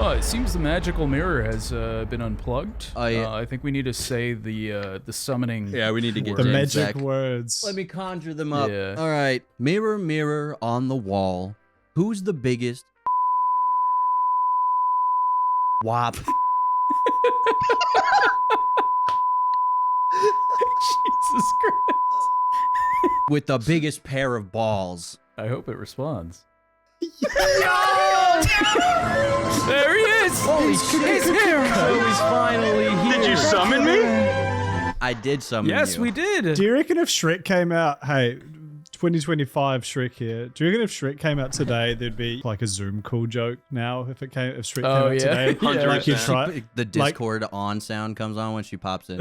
Oh, it seems the magical mirror has been unplugged. Oh, yeah. I think we need to say the summoning. Yeah, we need to get The James magic back. words. Let me conjure them up. Yeah. All right. Mirror, mirror on the wall. Who's the biggest? Wop. Jesus Christ. With the biggest pair of balls. I hope it responds. Yo! There he is! Holy shit! He's here! So he's finally here. Did you summon me? I did summon you. Yes, we did. Do you reckon if Shrek came out, hey, 2025 Shrek here, do you reckon if Shrek came out today, there'd be like a Zoom call joke now if Shrek came out today? Yeah. Like you 100%. try, The Discord on sound comes on when she pops in.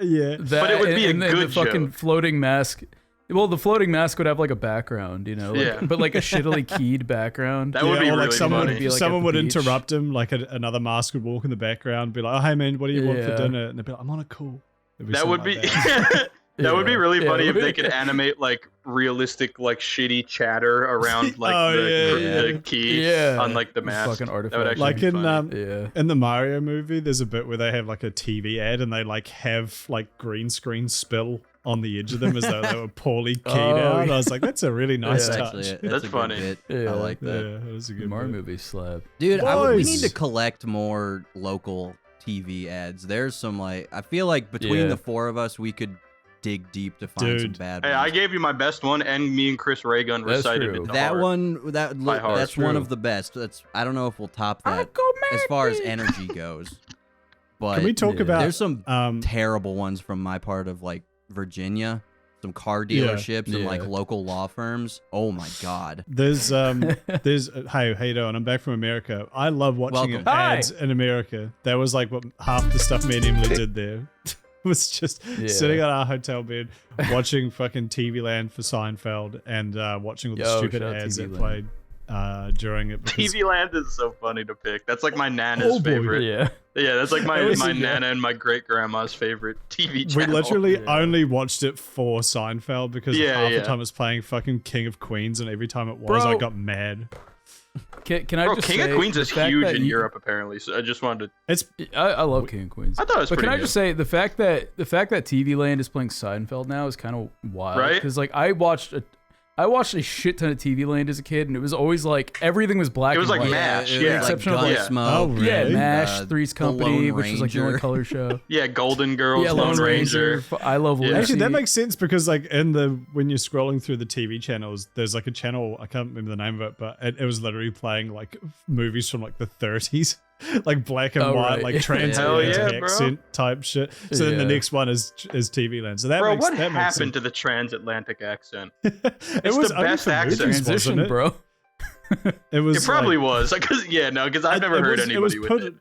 yeah. That, it would be a and then good the fucking joke. floating mask. Well, the floating mask would have like a background, you know, like, Yeah. but like a shittily keyed background. That would be or like really someone, funny. Be like someone at the would beach. interrupt him, like another mask would walk in the background, be like, "Oh, hey man, what do you want for Yeah. dinner?" And they'd be like, "I'm on a call." It'd That something would be like that. that would be really Yeah. funny if Yeah. they could animate like realistic like shitty chatter around like Oh, the yeah. key Yeah. on like the mask. Fucking That would artifact. actually Like be in funny. Yeah. in the Mario movie, there's a bit where they have like a TV ad and they like have like green screen spill on the edge of them as though they were poorly keyed Oh, out. yeah. I was like, that's a really nice That's touch. actually it. That's a good funny. bit. Yeah. I like Yeah, that. that was a The good Mario bit. movie slab. Dude, we Boys. need to collect more local TV ads. There's some like, I feel like between Yeah. the four of us, we could dig deep to find some Dude. bad Hey, ones. I gave you my best one, and me and Chris Raygun That's recited true. it. to that heart. one, By heart. that's one True. of the best. That's I don't know if we'll top that as far as energy goes. But Can we talk Yeah. about there's some um terrible ones from my part of like Virginia, some car Yeah. dealerships and Yeah. like local law firms. Oh my god. there's hey, how you doing? I'm back from America. I love watching Welcome. ads in America. That was like what half the stuff me and Emily did there. Was just Yeah. sitting on our hotel bed watching fucking TV Land for Seinfeld and watching all the Yo, stupid shout out ads TV that played during it. because- TV Land is so funny to pick. That's like my nana's Oh, boy. favorite. Yeah. Yeah, that's like my That was my a- nana and my great grandma's favorite TV We channel. literally Yeah. only watched it for Seinfeld because Yeah, half yeah. the time it's playing fucking King of Queens, and every time it was, I Bro. got mad. Can I Bro, just King say of Queens the is fact huge that in you- Europe apparently. So I just wanted to. It's I love King of Queens. I thought it was But pretty can I good. just say the fact that TV Land is playing Seinfeld now is kind of wild, Right? Because like I watched a shit ton of TV Land as a kid, and it was always like everything was black. It was and like white. MASH, it was yeah. like Exception of, like- Gunsmoke. Oh, really? Yeah, MASH, uh, Three's The Company, Lone which was like the only Ranger. color show. Yeah, Golden Girls, Yeah, Lone Ranger. I love Yeah. Lucy. actually that makes sense because like when you're scrolling through the TV channels, there's like a channel, I can't remember the name of it, but it was literally playing like movies from like the 30s, like black and Oh, white, right. like trans Hell yeah, bro. accent type shit. So then the Yeah. next one is TV Land. So that Bro, makes what that makes happened to the transatlantic accent? sense. It's it was the only best for accent. movies, wasn't transition, it? bro. It was It probably like, was. Because I've never it heard was- anybody with put, it.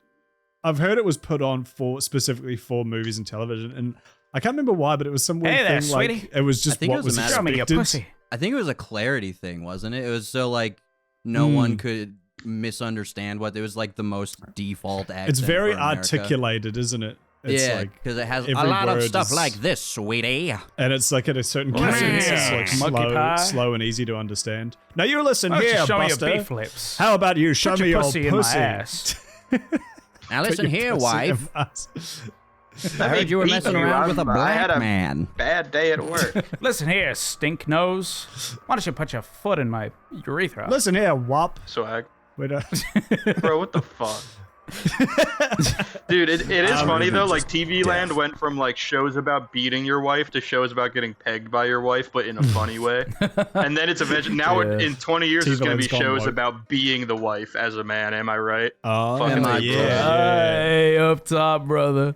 I've heard it was put on specifically for movies and television, and I can't remember why, but it was some weird Hey there, thing. Like sweetie. it was I just think it what was was a matter- Show me your expected. pussy. I think it was a clarity thing, wasn't it? It was so like no Hmm. one could misunderstand what it was like the most default accent. It's very for America. articulated, isn't it? It's Yeah, like, because it has a every lot of word stuff is- like this, sweetie. and it's like at a certain Yeah. cadence, it's like Monkey pie. slow and easy to understand. Now you listen Why don't you here, show me Buster. your beef lips. How about you show Put me your your pussy pussy? in my ass. Now Put listen your here, pussy in wife. my ass. I heard you were messing around with a I had black a man. bad day at work. Listen here, stink nose. Why don't you put your foot in my urethra? Listen here, wop. Swag. Wait, Bro, what the fuck? Dude, it is funny though. Like TV Land went from like shows about beating your wife to shows about getting pegged by your wife, but in a funny way. And then it's eventually now Yeah. in 20 years it's TV gonna be Land's gone shows woke. about being the wife as a man. Am I right? Oh, Fucking am I yeah, bro? yeah. Hey, up top, brother.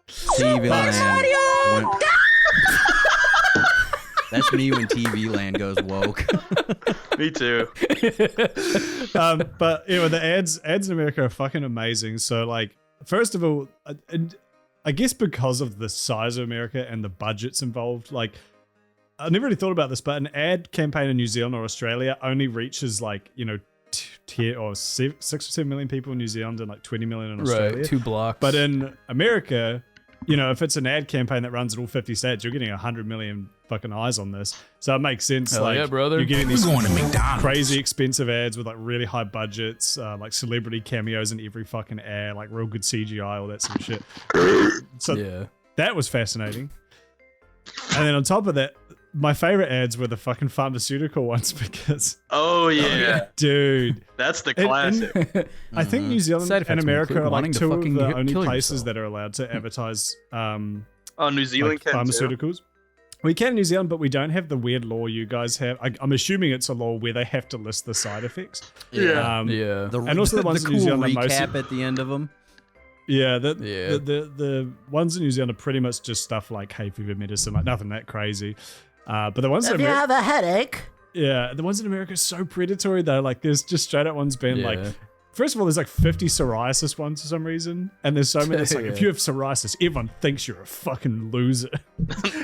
TV Land. went- That's me when TV Land goes woke. Me too. But the ads in America are fucking amazing. So like, first of all, I guess because of the size of America and the budgets involved, like I never really thought about this, but an ad campaign in New Zealand or Australia only reaches like 6 or 7 million people in New Zealand and like 20 million in Australia. Right, 2 blocks. But in America, if it's an ad campaign that runs in all 50 states, you're getting 100 million fucking eyes on this. So it makes sense. Hell like yeah, brother. you're getting these going to McDonald's. crazy expensive ads with like really high budgets, like celebrity cameos in every fucking ad, like real good CGI, all that sort of shit. So Yeah. that was fascinating. And then on top of that, my favorite ads were the fucking pharmaceutical ones because, Oh yeah, dude, that's the And- classic. I think New Zealand Side and effects will America include are like wanting to two of fucking the only kill places yourself. that are allowed to advertise Oh, New Zealand like can too. pharmaceuticals. We can in New Zealand, but we don't have the weird law you guys have. I'm assuming it's a law where they have to list the side effects. Yeah. Yeah. And also the ones in New cool Zealand are mostly- recap at the end of them. Yeah, Yeah. the ones in New Zealand are pretty much just stuff like hay fever medicine, like nothing that crazy. But the ones in If you America, have a headache, yeah, the ones in America are so predatory though. Like there's just straight up ones being like, Yeah. first of all, there's like 50 psoriasis ones for some reason, and there's so many. It's like if Yeah. you have psoriasis, everyone thinks you're a fucking loser.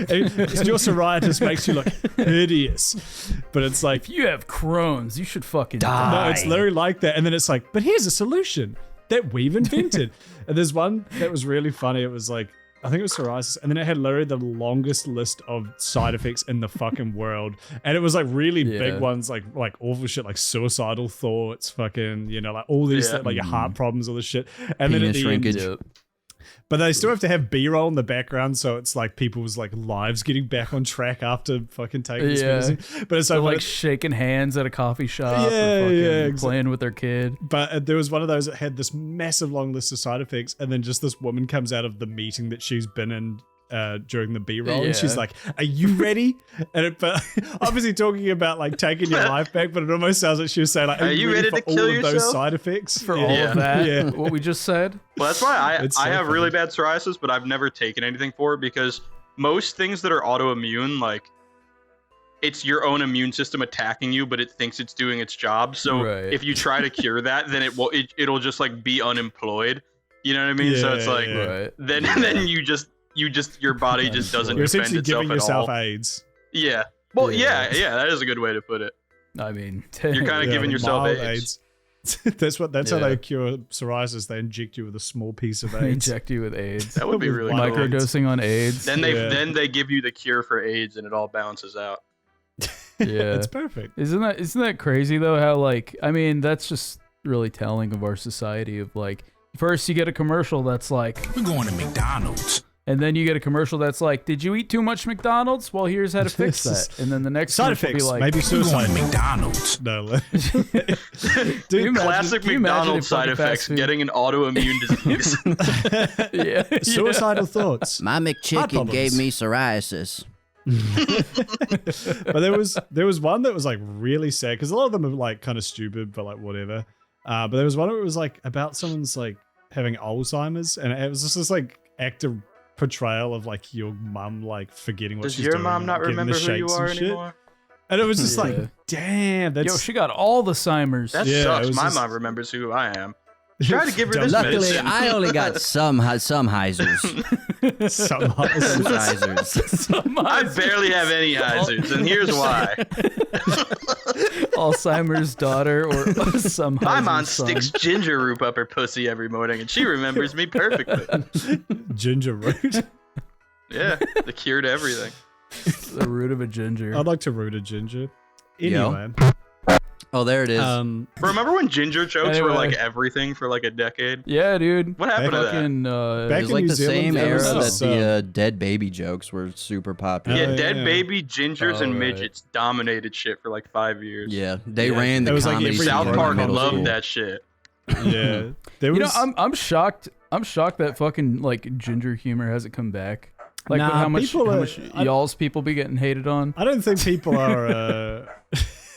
Your psoriasis makes you look hideous, but it's like If you have Crohn's, you should fucking no, die. it's literally like that. And then it's like, but here's a solution that we've invented. And there's one that was really funny. It was like, I think it was psoriasis. And then it had literally the longest list of side effects in the fucking world. And it was like really Yeah. big ones, like awful shit, like suicidal thoughts, fucking, you know, like all these, Yeah. like your heart problems, all this shit. And then at Penis the end, shrinkage. Yep. but they still have to have B-roll in the background, so it's like people's like lives getting back on track after fucking taking this Yeah. medicine. But it's So so like like, shaking hands at a coffee shop Yeah, or fucking yeah, playing with their kid. but there was one of those that had this massive long list of side effects, and then just this woman comes out of the meeting that she's been in during the B-roll, and she's Yeah. like, "Are you ready?" And it, but obviously talking about like taking your life back, but it almost sounds like she was saying like, "Are you ready to for all kill of those yourself?" side effects For Yeah. all Yeah. of that, Yeah. what we just said. Well, that's why It's I so have really funny. bad psoriasis, but I've never taken anything for it because most things that are autoimmune, like it's your own immune system attacking you, but it thinks it's doing its job. So Right. if you try to cure that, then it'll just like be unemployed. You know what I mean? So it's Yeah, like yeah. Right. then you just your body just doesn't You're defend essentially itself giving at yourself all. AIDS. Yeah. Well, Yeah. yeah, that is a good way to put it. I mean, You're kind of Yeah, giving yourself mild AIDS. that's how Yeah. they cure psoriasis. They inject you with a small piece of they AIDS. inject you with AIDS. That would be With really mild cool. AIDS. Microdosing on AIDS. Then Yeah. they give you the cure for AIDS and it all balances out. Yeah. It's perfect. Isn't that crazy though? How like I mean that's just really telling of our society of like first you get a commercial that's like, We're going to McDonald's. and then you get a commercial that's like, did you eat too much McDonald's? Well, here's how to fix This is- that. And then the next Side commercial will effects, be like, maybe We're going suicide. to McDonald's. No. Can you imagine- Classic can you imagine McDonald's if side fucking fast effects: food- getting an autoimmune disease. yeah, Suicidal thoughts. My Heart McChicken problems. gave me psoriasis. But there was one that was like really sad because a lot of them are like kind of stupid, but like whatever. But there was one where it was like about someone's like having Alzheimer's, and it was just this like active portrayal of like your mum like forgetting what Does she's your doing, mom and, not like, getting the remember who you shakes and are shit. anymore? And it was just Yeah. like, damn, that's Yo, she got all the Simers. That Yeah, it sucks. was My just- mom remembers who I am. Try to give her this Luckily, medicine. I only got some Heisers. somehow. Heisers. I barely have any Heisers, and here's why. Alzheimer's daughter or some. My mom son. sticks ginger root up her pussy every morning, and she remembers me perfectly. Ginger root. Yeah, the cure to everything. the root of a ginger. I'd like to root a ginger. Yo. Anyway, Oh, there it is. Remember when ginger jokes were Anyway. like everything for like a decade? Yeah, dude. What happened to that? Fucking, Back it was in like New the Zealand, same there era was that this, the dead baby jokes were super popular. Yeah, Oh, dead yeah. baby gingers Oh, and right. midgets dominated shit for like 5 years. Yeah, they Yeah. ran the It was like comedy every scene South in Park middle loved school. that shit. yeah, there was. You know, I'm shocked. I'm shocked that fucking like ginger humor hasn't come back. Like Nah, with how much, people how are- much I- y'all's people be getting hated on. I don't think people are.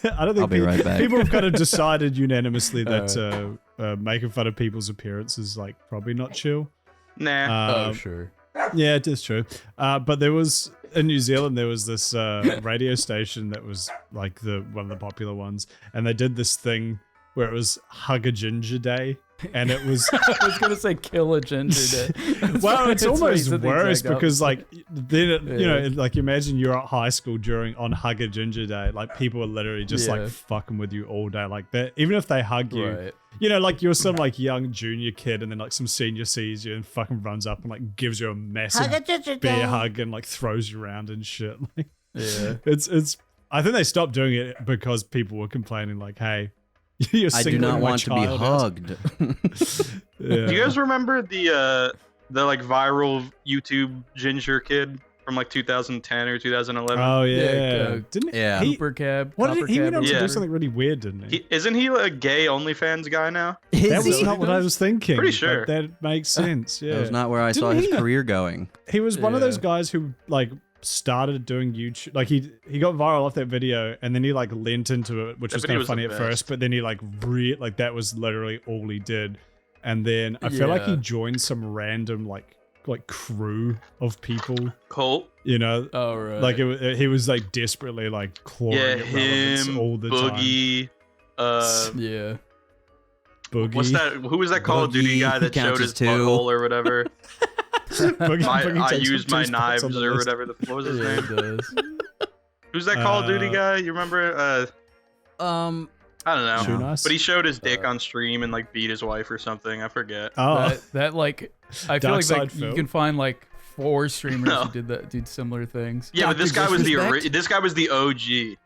I don't think I'll be right back. people have kind of decided unanimously that making fun of people's appearance is like probably not chill. Nah. Oh sure. Yeah, it is true. But there was in New Zealand there was this radio station that was like one of the popular ones, and they did this thing where it was Hug a Ginger Day, and it was I was gonna say kill a ginger day. well, it's That's why almost he said the worse exact because opposite. like then it, you Yeah. know like imagine you're at high school on Hug a Ginger Day, like people are literally just Yeah. like fucking with you all day like that. Even if they hug you, Right. you know, like you're some like young junior kid, and then like some senior sees you and fucking runs up and like gives you a massive hug a ginger bear day. hug and like throws you around and shit. Like, Yeah. It's. I think they stopped doing it because people were complaining, like, "Hey, you're I do singling not my want to be child out." hugged. Yeah. Do you guys remember the like viral YouTube ginger kid from like 2010 or 2011? Oh yeah, Yeah, didn't yeah. he? Cooper cab. What did copper he cab went on or to do Yeah. whatever. something really weird, didn't he? Isn't he a gay OnlyFans guy now? That was Is he? not what I was thinking. Pretty but sure. that makes sense. Yeah, That was not where I saw Didn't his he- career going. He was one of those Yeah. guys who like started doing YouTube. Like he got viral off that video, and then he like lent into it, which That was video kind of was the funny at first. best. But then he like like that was literally all he did. And then I feel like he Yeah. joined some random like crew of people. Cult. You know, Oh right. like he was like desperately like clawing Yeah, at relevance him, all the time. Boogie. Yeah. Boogie. What's that? Who was that Call of Duty Boogie, guy he that counts showed as his two. butthole or whatever? Boogie I takes used two my spots knives on the or list. whatever. What was his Yeah, name? it does. Who's that Call of Duty guy? You remember? I don't know. Shoe Nice? But he showed his dick on stream and like beat his wife or something. I forget. Oh, That like I feel Dark like Side you Phil. can find like 4 streamers No. who did similar things. Yeah, but this Dr. guy was Disrespect? this guy was the OG.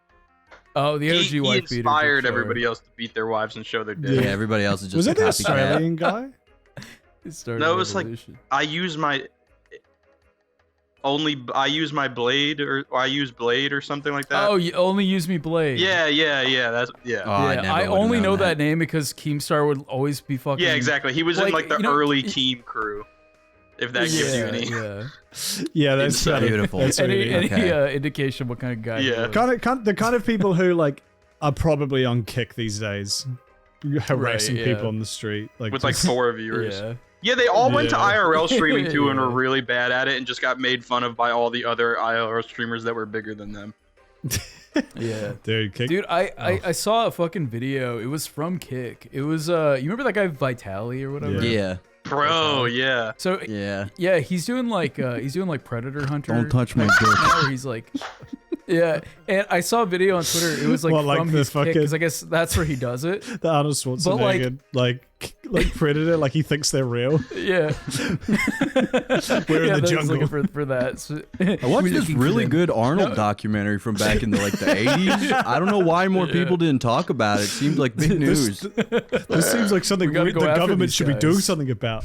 Oh, the OG He wife beater. inspired for sure. everybody else to beat their wives and show their Yeah, dick. everybody else is just was a it the copycat. Australian guy? It started No, it was like- revolution. I use my blade or I use blade or something like that. Oh, you only use me blade. yeah. That's yeah. Oh, I Yeah, never I would've only known know that name because Keemstar would always be fucking. Yeah, exactly. He was in like, like the you know, early y- team crew. If that gives you any. Yeah. Yeah, that's Insane. kind of- Beautiful. That's Any really Okay. indication what kind of guy? he Yeah. was. the kind of people who like are probably on Kick these days, harassing yeah. people on the street, like With like just- 4 viewers. Yeah. Yeah, they all went to Yeah. IRL streaming too and were Yeah. really bad at it and just got made fun of by all the other IRL streamers that were bigger than them. Yeah. dude, Kick. Dude, I saw a fucking video. It was from Kick. It was you remember that guy Vitali or whatever? Yeah, Bro, yeah. So yeah. he's doing like Predator Hunter. Don't touch my like, dick. now where he's like, yeah. And I saw a video on Twitter. It was like What, like from the his Kick fucking- because I guess that's where he does it. The Arnold Schwarzenegger, like Predator, like he thinks they're real. Yeah. We're in the I was jungle. looking for that. So, I watched we're this looking for really them. good Arnold documentary from back in the 80s. I don't know why more people didn't talk about it. It seemed like big news. This seems like something We gotta the go after government these should be guys. doing something about.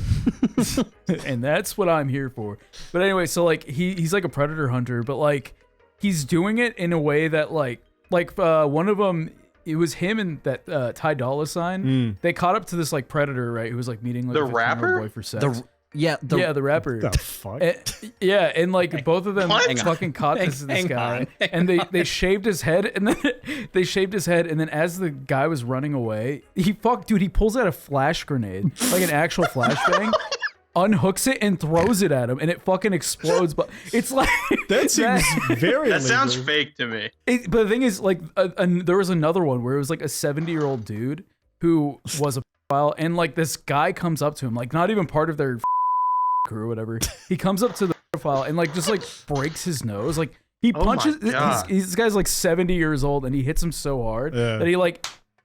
And that's what I'm here for. But anyway, so like he's like a predator hunter, but like he's doing it in a way that like one of them, it was him and that Ty Dolla Sign. They caught up to this like predator, right? Who was like meeting like The a 15-year-old rapper? boy for sex. The rapper. The fuck? Yeah, and like both of them What? fucking caught this guy, and they shaved his head, and then and then as the guy was running away, he pulls out a flash grenade, like an actual flashbang, unhooks it and throws it at him, and it fucking explodes. But it's like That seems very That sounds illegal. fake to me. But the thing is, like, there was another one where it was like a 70-year-old dude who was a pedophile, and like this guy comes up to him, like not even part of their crew or whatever. He comes up to the pedophile and like just like breaks his nose. Like he Oh my punches. God. This guy's like 70 years old, and he hits him so hard Yeah. that he like.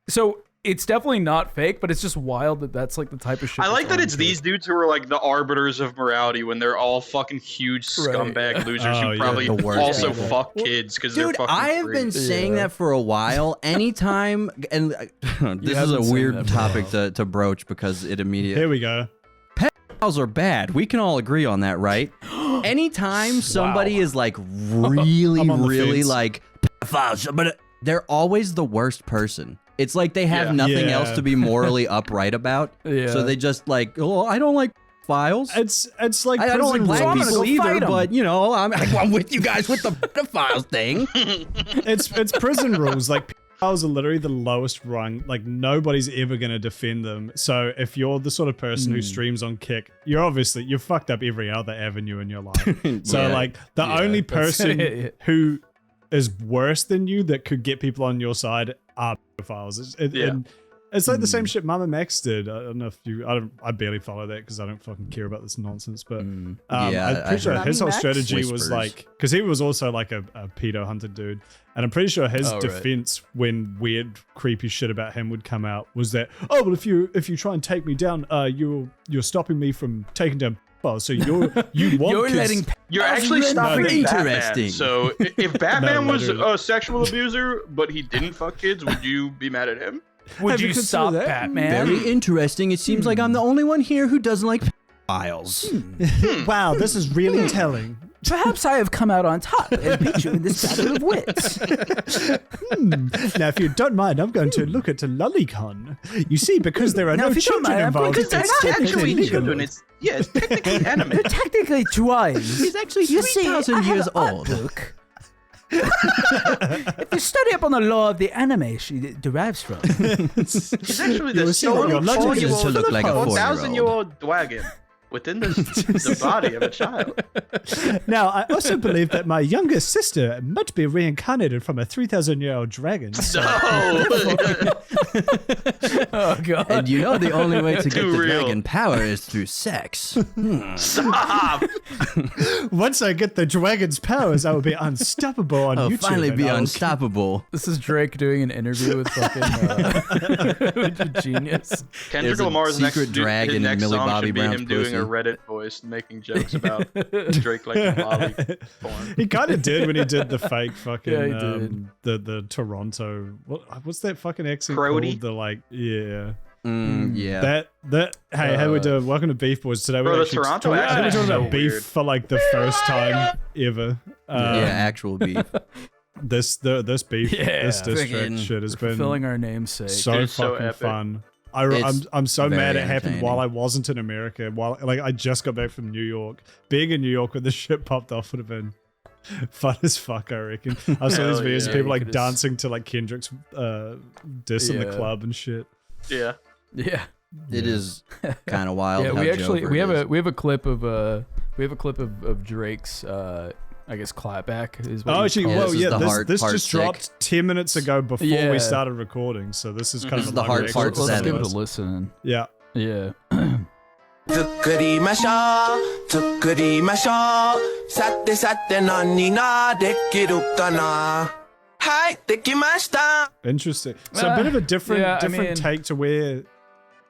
So it's definitely not fake, but it's just wild that that's like the type of shit. I like that's that on it's here. these dudes who are like the arbiters of morality when they're all fucking huge Right. scumbag losers Oh, who yeah, probably the worst also people. fuck kids because they're Dude, fucking I have free. been saying Yeah. that for a while. Anytime, and this have is a been saying weird that for a topic to broach because it immediately Here we go. pedophiles are bad. We can all agree on that, right? Anytime somebody is like really, I'm on the really fence. like pedophiles, but they're always the worst person. It's like they have Yeah. nothing Yeah. else to be morally upright about. Yeah. So they just like, oh, I don't like files. It's like I don't like prison black I'm gonna rules. go people fight either, 'em. but you know, I'm with you guys with the pedophiles thing. It's prison rules. Like pedophiles are literally the lowest rung. Like nobody's ever gonna defend them. So if you're the sort of person who streams on Kick, you're fucked up every other avenue in your life. So Yeah. like the Yeah, only that's- person who is worse than you that could get people on your side are pedophiles. And it's like the same shit Mama Max did. I don't know if you. I barely follow that because I don't fucking care about this nonsense. But Yeah, I'm I pretty sure heard his whole Max? strategy was Whispers. like because he was also like a pedo hunter dude, and I'm pretty sure his Oh, right. defense when weird creepy shit about him would come out was that well if you try and take me down, you're stopping me from taking down well, so you want You're kids- letting. You're actually stopping Interesting. Batman. So if Batman was literally. a sexual abuser, but he didn't fuck kids, would you be mad at him? Would Have you you considered stop that? Batman? Very interesting. It seems like I'm the only one here who doesn't like pedophiles. Wow, this is really telling. Perhaps I have come out on top and beat you in this battle of wits. Now, if you don't mind, I'm going to look at Lollycon. You see, because there are Now, no if you don't children mind, I'm going involved, to it's take technically actually legal. children. It's technically anime. They're technically twins. He's actually You see, 3,000 I have years an art old. book. If you study up on the law of the anime she derives from, He's actually the will see what your logic is to look like a 4,000-year-old dragon within the body of a child. Now, I also believe that my younger sister might be reincarnated from a 3,000-year-old dragon. So No. oh god, And you know the only way to get Too the real. dragon power is through sex. Stop. once I get the dragon's powers, I will be unstoppable on I'll YouTube. finally and be I'll- unstoppable. this is Drake doing an interview with fucking Genius. Kendrick There's a Lamar's next, secret dragon his in next Millie song Bobby should be Brown's him doing pussy. a Reddit voice making jokes about Drake like Molly porn. He kind of did when he did the fake fucking Yeah, he did. the Toronto what's that fucking accent Crody? called? The like yeah. Yeah. That hey, how we doing? Welcome to Beef Boys. Today Bro, we're the actually Toronto we're accent is talking so about beef weird. for like the first time ever. Yeah, actual beef. This beef, Yeah. this district Friggin' shit has been Fulfilling our namesake. so Dude, so fucking epic. fun. It's I'm so very mad it happened entertaining. while I wasn't in America. While like I just got back from New York. Being in New York when this shit popped off would have been fun as fuck, I reckon. I saw these Hell videos yeah. of people like Could've- dancing to like Kendrick's diss in the Yeah. club and shit. Yeah. yeah, It is kind of wild. yeah. how We actually Jover we have is. a clip of Drake's I guess clapback is. What Oh, you actually, call Yeah, well, this is yeah, the hard this part just sick. dropped 10 minutes ago before Yeah. we started recording, so this is kind This of is the like hard reaction part to Let's seven. give it a this. listen. Yeah. Yeah. 作りましょう作りましょうさてさて何ができるかなはいできました Interesting. So a bit of a different yeah, I different mean- take to where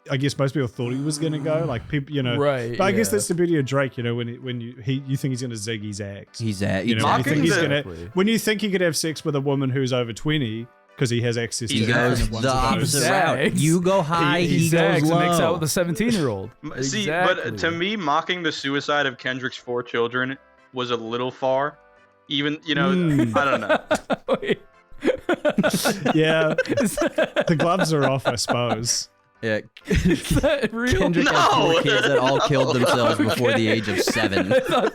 I guess most people thought he was gonna go. Like people, you know, Right, But I guess yeah. that's the beauty of Drake. You know, when you think he's gonna zig his act. He's at. You know, when you think Mocking he's the- gonna Exactly. when you think he could have sex with a woman who's over 20 because he has access to He that goes and ones the of those. opposite Zags. route. You go high, he zags goes and low. makes out with a 17-year-old. See, but to me, mocking the suicide of Kendrick's 4 children was a little far. Even, you know, I don't know. Wait. Yeah, the gloves are off, I suppose. Yeah, Is that real? Kendrick No! has 4 kids that all killed themselves before the age of 7. I thought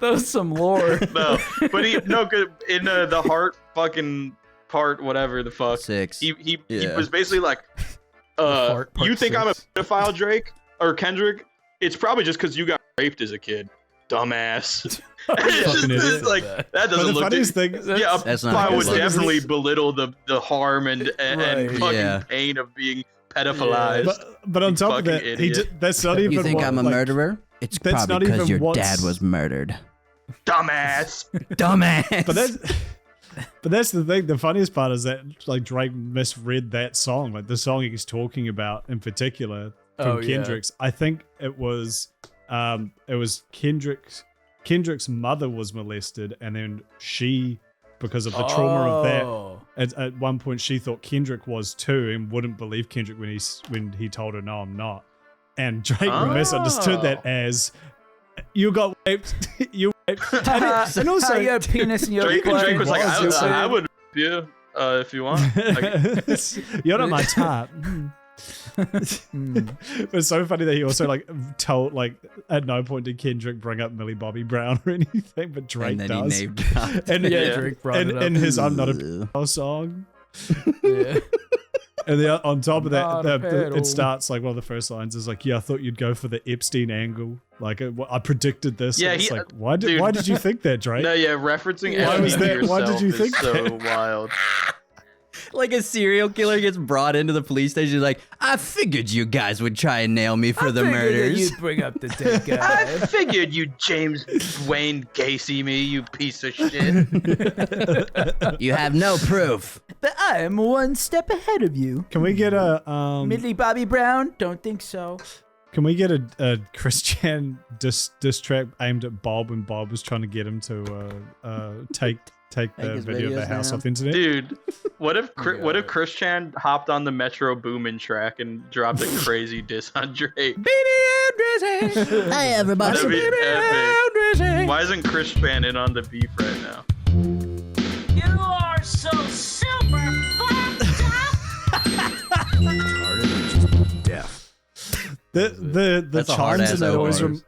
that was some lore. No, but no, 'cause in the heart fucking part, whatever the fuck, 6. he Yeah. was basically like, Part you think I'm a 6. pedophile, Drake or Kendrick? It's probably just because you got raped as a kid, dumbass. Fucking idiot. It's like that But doesn't the look. funniest thing, Yeah, That's not I a would good look. definitely belittle the harm and Right, fucking yeah. pain of being pedophilized. but on You top of that, fucking he idiot. that's not even. You think what, I'm a like, murderer? It's that's probably not because even your what's- dad was murdered. Dumbass. Dumbass. But that's the thing. The funniest part is that like Drake misread that song. Like the song he's talking about in particular from Oh, yeah. Kendrick's. I think it was Kendrick's mother was molested, and then she, because of the trauma of that, Oh. at one point she thought Kendrick was too, and wouldn't believe Kendrick when he told her no, I'm not. And Drake misunderstood that as you got raped, you raped, and also your penis in your Drake butt. was like, was, I would you if you want. Like, you're not my type. But it's so funny that he also like told like at no point did Kendrick bring up Millie Bobby Brown or anything, but Drake and then does. he named dropped. and Yeah, Drake brought it up. in his "I'm Not a Pedo" song. Yeah. And then on top of that, Not a pedo. it starts like one of the first lines is like, "Yeah, I thought you'd go for the Epstein angle. Like, I predicted this." Yeah, And it's he- like, why dude. did you think that, Drake? no, yeah, referencing Why was Epstein that- why did yourself you is think so that? wild. Like a serial killer gets brought into the police station. He's like, I figured you guys would try and nail me for the murders. You'd bring up the dead I guy. figured you James Wayne Gacy me, you piece of shit. You have no proof. But I am one step ahead of you. Can we get a Millie Bobby Brown? Don't think so. Can we get a Christian diss track aimed at Bob when Bob was trying to get him to take the his video of the videos house down. off the internet? Dude, what if Chris Chan hopped on the Metro Boomin track and dropped a crazy diss on Drake? Hey, everybody. That'd be epic. Why isn't Chris Chan in on the beef right now? You are so super fucked up. Death. The That's a hard chimes ass in that always bars.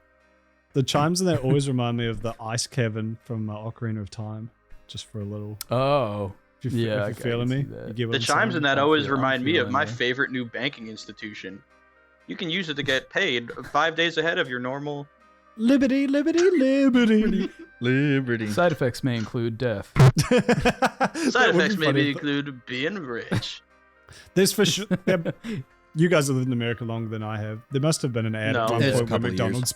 the chimes in that always remind me of the Ice Cavern from Ocarina of Time. Just for a little, Oh. if you're, Yeah, if you're feeling me, you get what The I'm chimes saying? in that I'm always feeling- remind I'm me of feeling my you. favorite new banking institution. You can use it to get paid 5 days ahead of your normal. Liberty, liberty, liberty. Liberty. Side effects may include death. Side effects maybe include being rich. There's for sure. You guys have lived in America longer than I have. There must have been an ad No. at one There's a point where couple McDonald's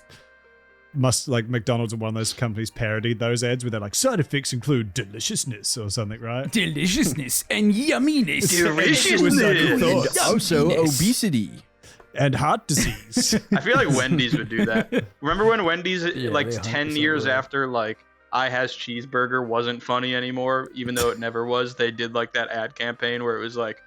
McDonald's or one of those companies parodied those ads where they're like, side effects include deliciousness or something, right? Deliciousness and yumminess. Suicidal thoughts Also, obesity. and heart disease. I feel like Wendy's would do that. Remember when Wendy's, Yeah, like they 10 100% years would. after, like, I Has Cheeseburger wasn't funny anymore, even though it never was, they did, like, that ad campaign where it was, like,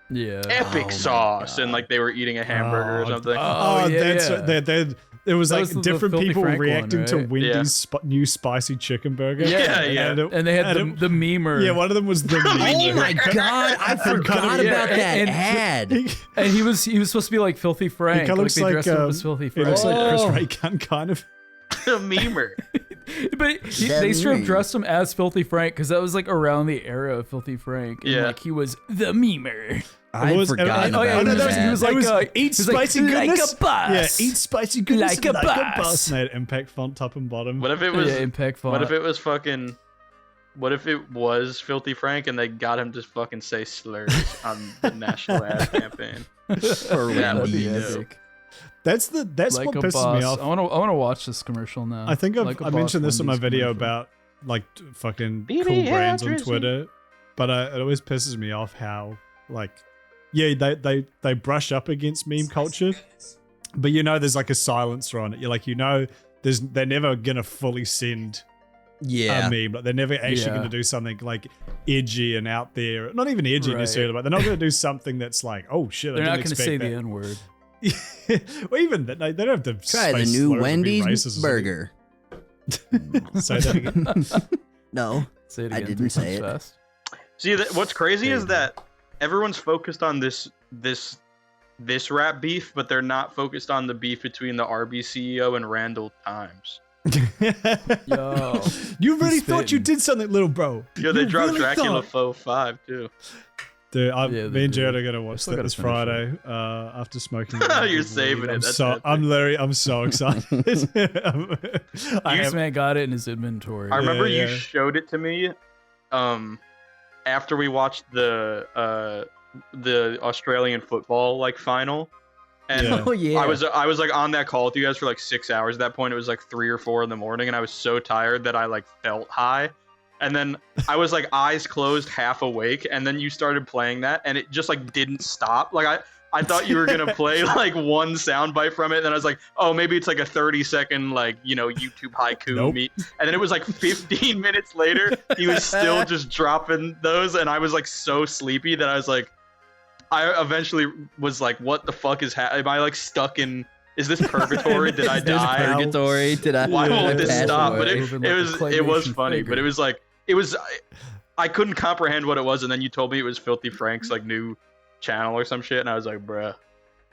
Yeah. epic my sauce, and, God. like, they were eating a hamburger or something. Oh, yeah, that's yeah. it was That like was the different Filthy people Frank one, reacting to right? Wendy's new spicy chicken burger. Yeah, yeah. And they had the memer. Yeah, one of them was the Oh memer. my god, I forgot Yeah, about that and- ad. And he was supposed to be like Filthy Frank. He kind of looks they like dressed him up as Filthy he Frank. looks like Chris Oh. Ray Gun, kind of. The memer. But they straight up dressed him as Filthy Frank because that was like around the era of Filthy Frank. And Yeah. like he was the memer. I was- forgot and- oh, yeah, about he was- that. he was like, It was eat eat he was like, spicy like goodness. a boss. Yeah, eat spicy goodness Like a boss. And they had impact font top and bottom. What if it was, Yeah, impact font. what if it was fucking, what if it was Filthy Frank and they got him to fucking say slurs on the national ad campaign? For That would be Wendy's. dope. That's like what a pisses boss. me off. I want to watch this commercial now. I think Like a I boss mentioned this in my Wendy's video commercial. about like fucking BB cool brands on hairdressing. Twitter, but it always pisses me off how like, yeah, they brush up against meme culture, but you know there's like a silencer on it. You're like, they're never gonna fully send Yeah. a meme. Like they're never actually Yeah. gonna do something like edgy and out there. Not even edgy Right. necessarily, but they're not gonna do something that's like, oh shit, They're I not didn't going to say expect the that. N word. Well, even that, they don't have to Try the space new slurs or be Wendy's racist or burger. something. Say that again. No. Say it I again. didn't 3 say times it. fast. See, what's crazy is There you that everyone's focused on this rap beef, but they're not focused on the beef between the RB CEO and Randall Times. Yo. You really He's thought you spitting. did something, little bro. Yo, they You dropped really Dracula thought. Faux 5 too. Dude, Yeah, me they and Jared do. are gonna watch Still that gotta this finish Friday after smoking. You're saving it, I'm that's so epic. I'm so excited. I This have, man got it in his inventory. I remember Yeah, you yeah. showed it to me after we watched the Australian football like final. And Yeah. Oh yeah. I was like on that call with you guys for like 6 hours. At that point, it was like 3 or 4 in the morning, and I was so tired that I like felt high. And then I was like eyes closed, half awake, and then you started playing that, and it just like didn't stop. Like I thought you were gonna play like one soundbite from it, and then I was like, oh, maybe it's like a 30-second like YouTube haiku Nope. me. And then it was like 15 minutes later, he was still just dropping those, and I was like so sleepy that I was like, I eventually was like, what the fuck is am I like stuck in? Is this purgatory? Did I Is this die? Purgatory. Did I? Why did I won't this pass stop? But away? Moving it like a was claymation funny, figure. but I couldn't comprehend what it was, and then you told me it was Filthy Frank's like new channel or some shit, and I was like, bruh,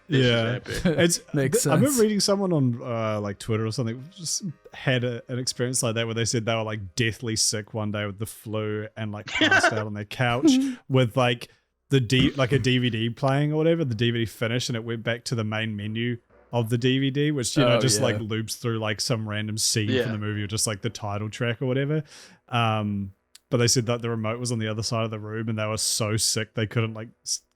this Yeah. is epic. It's Makes I remember sense. reading someone on like Twitter or something just had an experience like that where they said they were like deathly sick one day with the flu and like passed out on their couch with like a DVD playing or whatever, the DVD finished, and it went back to the main menu of the DVD, which Oh, just yeah. like loops through like some random scene Yeah. from the movie or just like the title track or whatever. But they said that the remote was on the other side of the room and they were so sick they couldn't like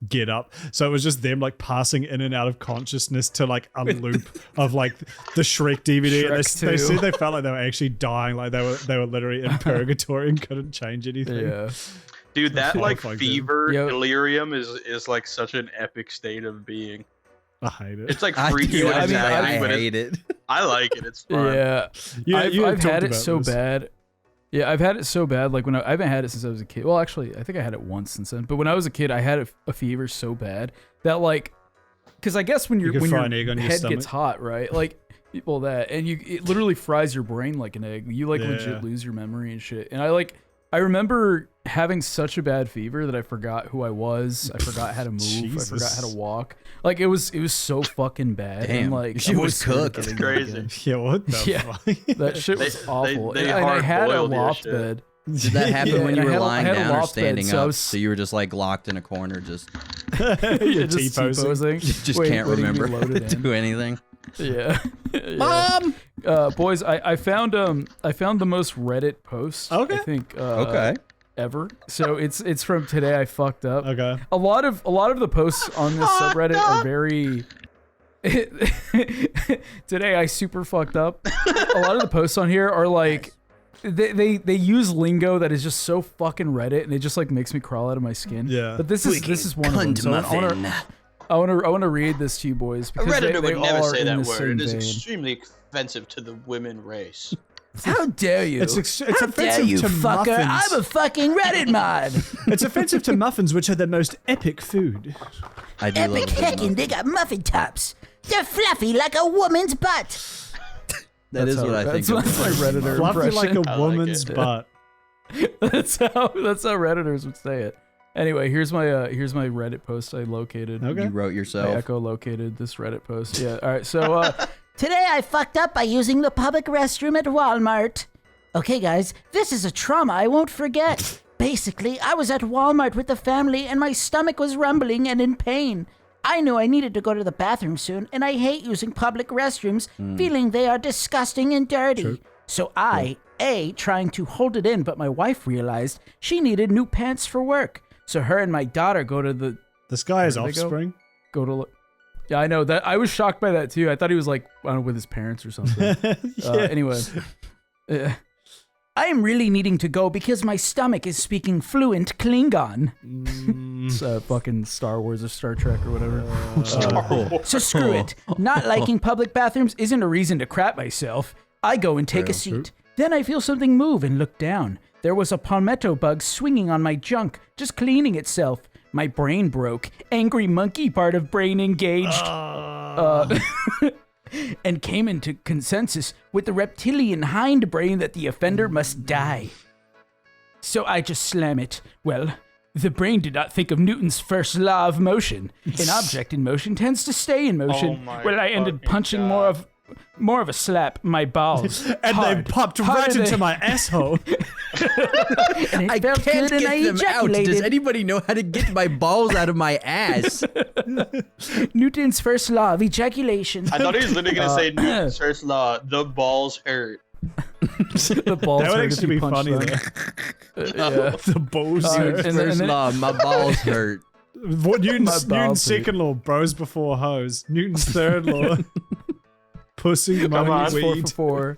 get up. So it was just them like passing in and out of consciousness to like a loop of like the Shrek DVD. And Shrek they 2. said they felt like they were actually dying, like they were literally in purgatory and couldn't change anything. Yeah. Dude, that like Horrifying, dude. fever Yo. delirium is like such an epic state of being. I hate it. It's like I freaky. do. when I it's mean, I happening, but hate it. I like it. It's fun. Yeah. You I've talked had it about so this. bad. Yeah, I've had it so bad. Like I haven't had it since I was a kid. Well, actually, I think I had it once since then. But when I was a kid, I had a fever so bad that like, because I guess when You your could fry an egg on your head stomach. gets hot, right? Like, well, that and it literally fries your brain like an egg. You like Yeah. legit lose your memory and shit. And I remember having such a bad fever that I forgot who I was. I forgot how to move. Jesus. I forgot how to walk. Like it was so fucking bad. Damn, and like she I'm was always scared of cooked. getting It's it crazy. again. Yeah, what the Yeah. fuck? That shit was They- awful. they and I had a hard-boiled your loft shit. bed. Did that happen Yeah, when and you I were had a- I lying had a down or loft bed, standing so I up? was- So you were just like locked in a corner, just You're Just T-posing. just Wait- can't waiting to be remember loaded to in. do anything. Yeah. Yeah. Mom. Boys, I found the most Reddit post Okay. I think Okay. ever. So it's from today. I fucked up. Okay. A lot of the posts on this subreddit are very. Today I super fucked up. A lot of the posts on here are like. They use lingo that is just so fucking Reddit, and it just like makes me crawl out of my skin. Yeah. But this is one of them. So I want to read this to you boys A because Redditor they would all never are say in that the word. It is same vein. extremely offensive to the women race. How dare you? It's offensive to muffins. I'm a fucking Reddit mod. It's offensive to muffins, which are the most epic food. I do love Epic a good heckin', muffin. they got muffin tops. They're fluffy like a woman's butt. That is what I think. That's my Redditor Fluffy like impression. a I like woman's it. butt. That's how Redditors would say it. Anyway, here's my Reddit post I located. Okay. You wrote I yourself. echolocated this Reddit post. Yeah. All right. So Today I fucked up by using the public restroom at Walmart. Okay, guys, this is a trauma I won't forget. Basically, I was at Walmart with the family and my stomach was rumbling and in pain. I knew I needed to go to the bathroom soon, and I hate using public restrooms, feeling they are disgusting and dirty. So trying to hold it in, but my wife realized she needed new pants for work. So her and my daughter go to This guy is Where did they go? offspring. Yeah, I know that. I was shocked by that too. I thought he was like, I don't know, with his parents or something. Anyway. I am really needing to go because my stomach is speaking fluent Klingon. It's fucking Star Wars or Star Trek or whatever. So screw it. Not liking public bathrooms isn't a reason to crap myself. I go and take a seat. Then I feel something move and look down. There was a palmetto bug swinging on my junk, just cleaning itself. My brain broke. Angry monkey part of brain engaged. And came into consensus with the reptilian hindbrain that the offender must die. So I just slam it. Well, the brain did not think of Newton's first law of motion. An object in motion tends to stay in motion. Oh my well, I ended fucking punching God. more of a slap my balls. And Hard. they popped Harder right into than- my asshole. And it I felt can't good and I get them out. Does ejaculated. anybody know how to get my balls out of my ass? Newton's first law of ejaculation. I thought he was literally gonna say Newton's first law: the balls hurt. The balls That would hurt if actually you be punched funny. them. Though. The balls. and then- First law, my balls hurt. What Newton's My balls second law, bros before hoes. Newton's third law, pussy, money, on. It's 4 weed. for 4.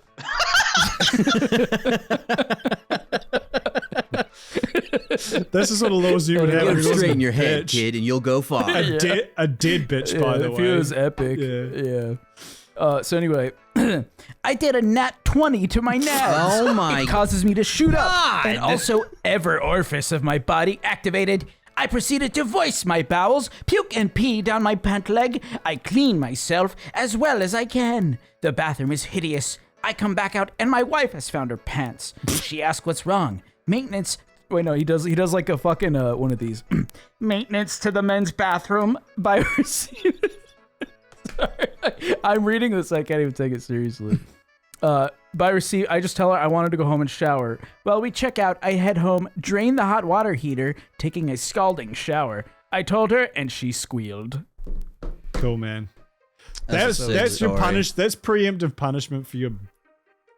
This is what a laws you would have. Get if he wasn't straight in a your head, bitch. kid, and you'll go far. A dead bitch, by the if way. it was epic. Yeah. Yeah. So anyway, I did a nat 20 to my nads. Oh my It causes me to shoot up. God. And also every orifice of my body activated. I proceeded to voice my bowels, puke and pee down my pant leg. I clean myself as well as I can. The bathroom is hideous. I come back out and my wife has found her pants. She asks what's wrong. Maintenance. Wait, no, he does like a fucking one of these. Maintenance to the men's bathroom by receiver. Sorry, I'm reading this. I can't even take it seriously. By receive, I just tell her I wanted to go home and shower. Well, we check out. I head home, drain the hot water heater, taking a scalding shower. I told her, and she squealed. Cool, man. That's a sick That's your story. That's preemptive punishment for your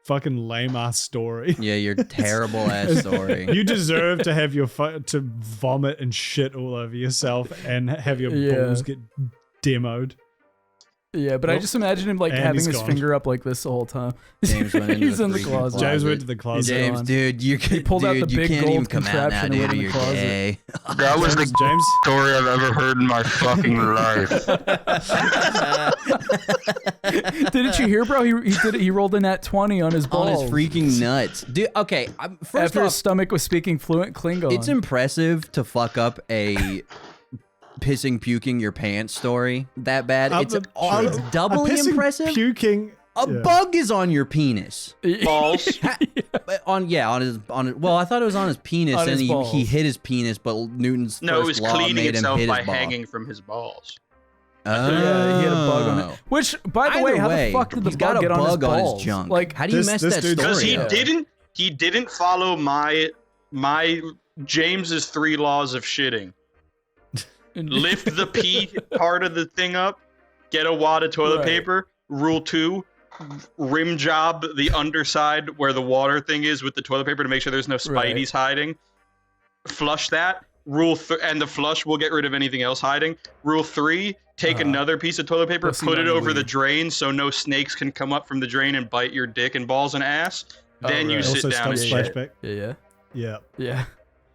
fucking lame ass story. Yeah, your terrible ass story. You deserve to have your to vomit and shit all over yourself and have your Yeah. balls get demoed. Yeah, but I just imagine him like And having he's his gone. finger up like this the whole time. James went into He's the in the freaking closet. James went to the closet. James, gone. dude, you could, pulled out dude, the you big can't even gold come out now, contraption and dude. went in the You're closet. gay. That was the James, story I've ever heard in my fucking life. Didn't you hear, bro? He rolled a nat 20 on his On balls. his freaking nuts, dude. Okay, first After his off, stomach was speaking fluent Klingon. it's impressive to fuck up a pissing, puking your pants story that bad. It's doubly pissing, impressive. Puking. A bug is on your penis. Balls. On his well, I thought it was on his penis, On and his balls. he hit his penis, but Newton's No, it first was law cleaning made him itself hit by his ball. hanging from his balls. Oh. Yeah, he had a bug on it. Which, by the way, Either how way, the fuck did the he's got bug a get on his bug on balls? his junk. Like, How do you This- mess this that dude- story Because up? he didn't follow my James's 3 laws of shitting. Lift the pee part of the thing up, get a wad of toilet Right. paper. Rule 2, rim job the underside where the water thing is with the toilet paper to make sure there's no spideys hiding. Flush that. And the flush will get rid of anything else hiding. Rule 3, take another piece of toilet paper, Pussy put it not over the weed. drain so no snakes can come up from the drain and bite your dick and balls and ass. Then you right. sit Also, down stop and shit. splashback. yeah. Yeah. Yeah.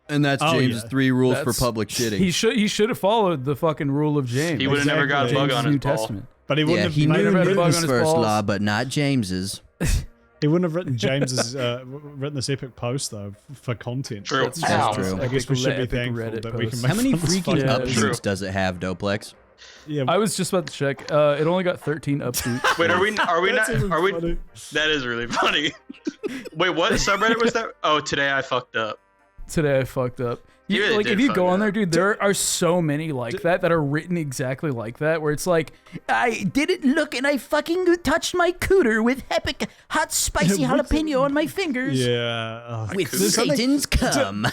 And that's Oh, James's yeah. 3 rules for That's- public shitting. He should have followed the fucking rule of James. He would have never got a Exactly. bug on New his ball. Testament. But he wouldn't Yeah, have he made knew never had a bug on Newton's his first balls. law, but not James's. He wouldn't have written James's written this epic post though for content. True. That's true. I guess we should be Epic thankful Reddit that we can post. make How many fun of this freaking fucking- Yeah, updates true. does it have, Doplex? Yeah, I was just about to check. It only got 13 updates. Wait, are we not? that's even Are we? funny. That is really funny. Wait, what subreddit was that? Oh, today I fucked up. Today I fucked up. You really Like did if you fuck go on up. there, dude, there are so many like that are written exactly like that, where it's like, I didn't look and I fucking touched my cooter with epic hot spicy Yeah, what's jalapeno on my fingers. Yeah. Oh, With there's something- Satan's cum.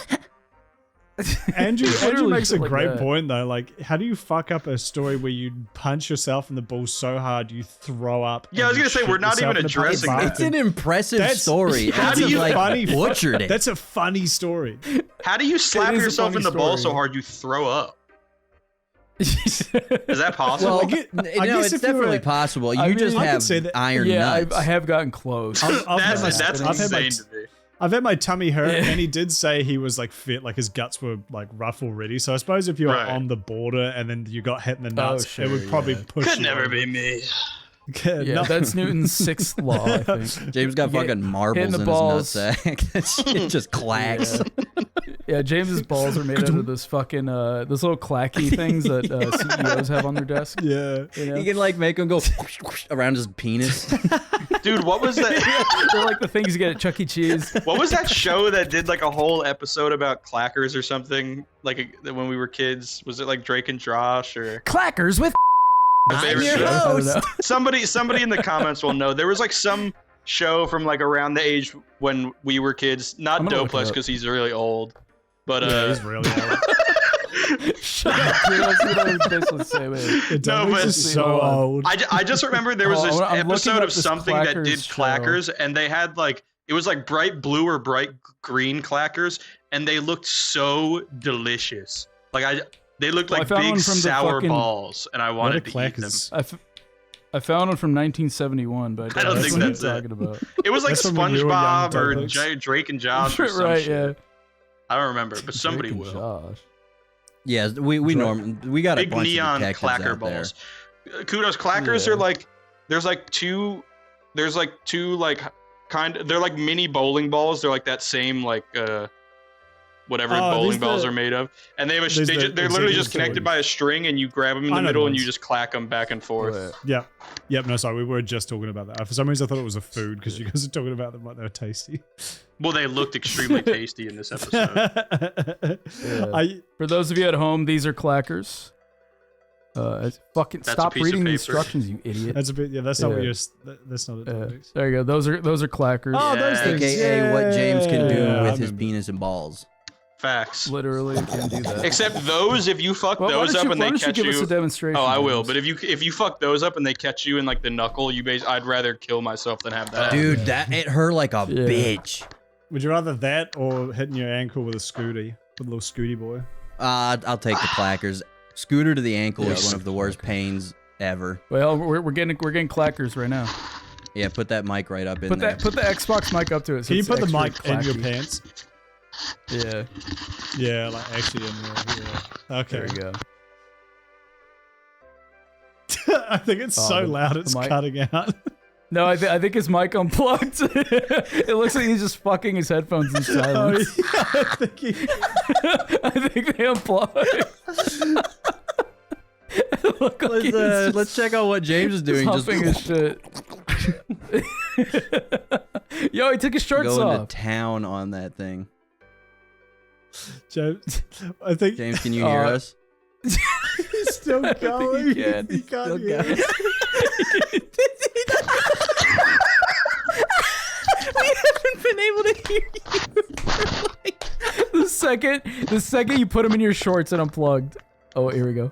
Andrew Literally makes a shit like great that. point though. Like, how do you fuck up a story where you punch yourself in the balls so hard you throw up? Yeah, I was and gonna say, shit we're not yourself even in a public addressing that. bathroom? It's an impressive That's- story. how As do of, you- like, funny? butchered it. That's a funny story. How do you slap is a yourself funny in the ball so story. hard you throw up? Is that possible? Well, guess- I no, guess it's if you were- definitely possible. You I just mean, I could have say that- iron yeah, nuts. I have gotten close. I've had my- that's I've had my- insane to me. I've had my tummy hurt, Yeah. and he did say he was like fit, like his guts were like rough already. So I suppose if you were Right. on the border and then you got hit in the nuts, sure, it would probably yeah. push. Could you never over. be me. Yeah, that's Newton's 6th law, I think. James got Hit- fucking marbles hitting in the his balls. nutsack. That shit just clacks. Yeah, James's balls are made out of this fucking those little clacky things that CEOs have on their desk. Yeah. You know? You can like make him go around his penis. Dude, what was that? They're like the things you get at Chuck E. Cheese. What was that show that did like a whole episode about clackers or something? Like when we were kids, was it like Drake and Josh or Clackers with my I'm favorite your show? I don't know. Somebody in the comments will know. There was like some show from like around the age when we were kids. Not I'm gonna look it Doplex up. because he's really old, but Yeah, he's really old. Shut up, dude. I was gonna basically say, man. The dumbest but- is so old. I just remember there was Oh, this I'm looking episode up of this something that Clackers did show. clackers, and they had like it was like bright blue or bright green clackers, and they looked so delicious. Like they looked Well, I like found one big from the sour fucking- balls, and I What wanted a to eat them. clackers. I found one from 1971, but I don't that's think what that's you're it. talking about. It was like That's from when you were young, SpongeBob or Doplex. Drake and Josh or some right, shit. yeah. I don't remember, but somebody Drake and will. Josh. Yeah, we got a Big bunch neon of detectives clacker out there. balls. Kudos, clackers Yeah. are like there's like two like kind. They're like mini bowling balls. They're like that same like whatever Oh, bowling these balls the- are made of, and they have these they're the literally executive just connected stories. by a string, and you grab them in I the know the middle and you ones. just clack them back and forth. Right. Yeah. Yep. No, sorry. We were just talking about that. For some reason, I thought it was a food because you guys are talking about them like they're tasty. Well, they looked extremely tasty in this episode. I For those of you at home, these are clackers. Fucking That's a stop piece of reading the paper. instructions, you idiot. that's a bit. Yeah, that's not what Yeah. you're. That's not it. Doplex. There you go. Those are clackers. Oh, those Yeah. things. AKA what James can do Yeah, I with his remember. penis and balls. Facts. Literally can do that. Except those, if you fuck Well, why those don't up you- and why they don't you catch give us a you. demonstration? Oh, I will. James? But if you fuck those up and they catch you in like the knuckle, I'd rather kill myself than have that. Dude, that it hurt like a Yeah. bitch. Would you rather that or hitting your ankle with a scooty, with a little scooty boy? I'll take the clackers. Scooter to the ankle Yeah, is one of the worst pains ever. Well, we're getting clackers right now. Yeah, put that mic right up in Put there. the Xbox mic up to it. So Can you it's put the extra mic in your clacky. pants? Yeah. Yeah, like actually in there. Yeah. Okay. There we go. I think it's so the- loud the it's mic. cutting out. No, I think his mic unplugged. It looks like he's just fucking his headphones in silence. I think he... I think they unplugged. Look like he's just Let's check out what James is doing. Just humping his shit. Yo, he took his shorts going off. to town on that thing. James, I think James, can you hear us? he's still going. he can. He He's still can't hear going. us. We haven't been able to hear you. The second you put him in your shorts and unplugged. Oh, here we go.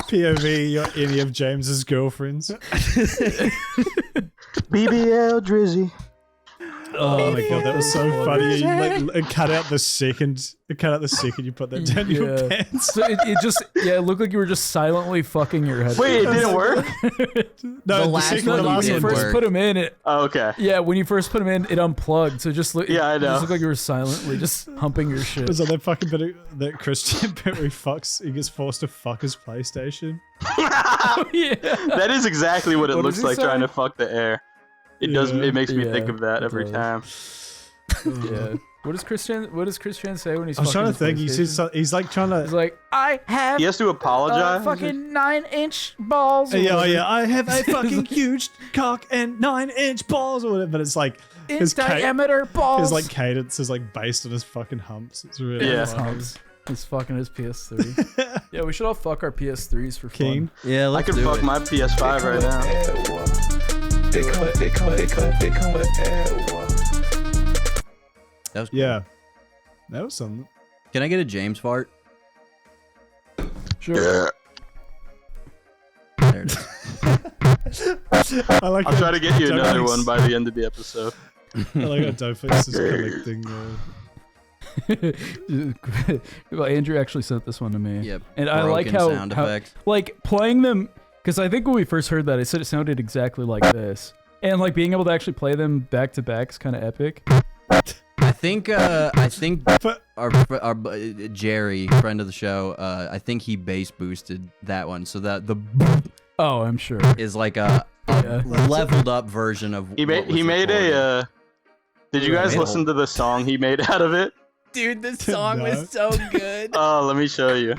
POV, you're any of James's girlfriends. BBL Drizzy. Oh my god, that was so funny. You like, cut out the second you put that down your Yeah. pants. So it looked like you were just silently fucking your head. Wait, it didn't work? No, The the last second one the you last did When you one first work. put him in, it Oh, okay. when you first put him in, it unplugged. So just Yeah, I It know. just looked like you were silently just humping your shit. was on that fucking bit of, that Christian bit where he gets forced to fuck his PlayStation. Yeah. That is exactly what it What looks does he like say? trying to fuck the air. It does. Yeah. It makes me Yeah, think of that it every does. time. Yeah. What does Christian say when he's I was trying to fucking think. his He PlayStation? says he's like trying He's to. like, I have He has to apologize. fucking 9-inch balls. or Yeah, whatever. yeah. I have a fucking huge cock and 9-inch balls or whatever. But it's like In his diameter balls. his like cadence is like based on his fucking humps. It's really Yeah. His humps. He's fucking his PS3. Yeah, we should all fuck our PS3s for fun. Keen. Yeah, I let's can do fuck it. my PS5 right now. That was cool. Yeah, that was something. Can I get a James fart? Sure. There it is. I like. I'll how try to get you another Dopefix- one by the end of the episode. I like how Dopefix is collecting. Well, Andrew actually sent this one to me. Yep. And I like Broken how, sound effects. like playing them, because I think when we first heard that, I said it sounded exactly like this. And like being able to actually play them back to back is kind of epic. I think But our Jerry, friend of the show, I think he bass boosted that one, so that the Oh, I'm sure. is like a Yeah. leveled up version of. He made. what was He made recorded. a. Did you guys Made a listen to the song he made out of it? Dude, this song was so good. Oh, let me show you.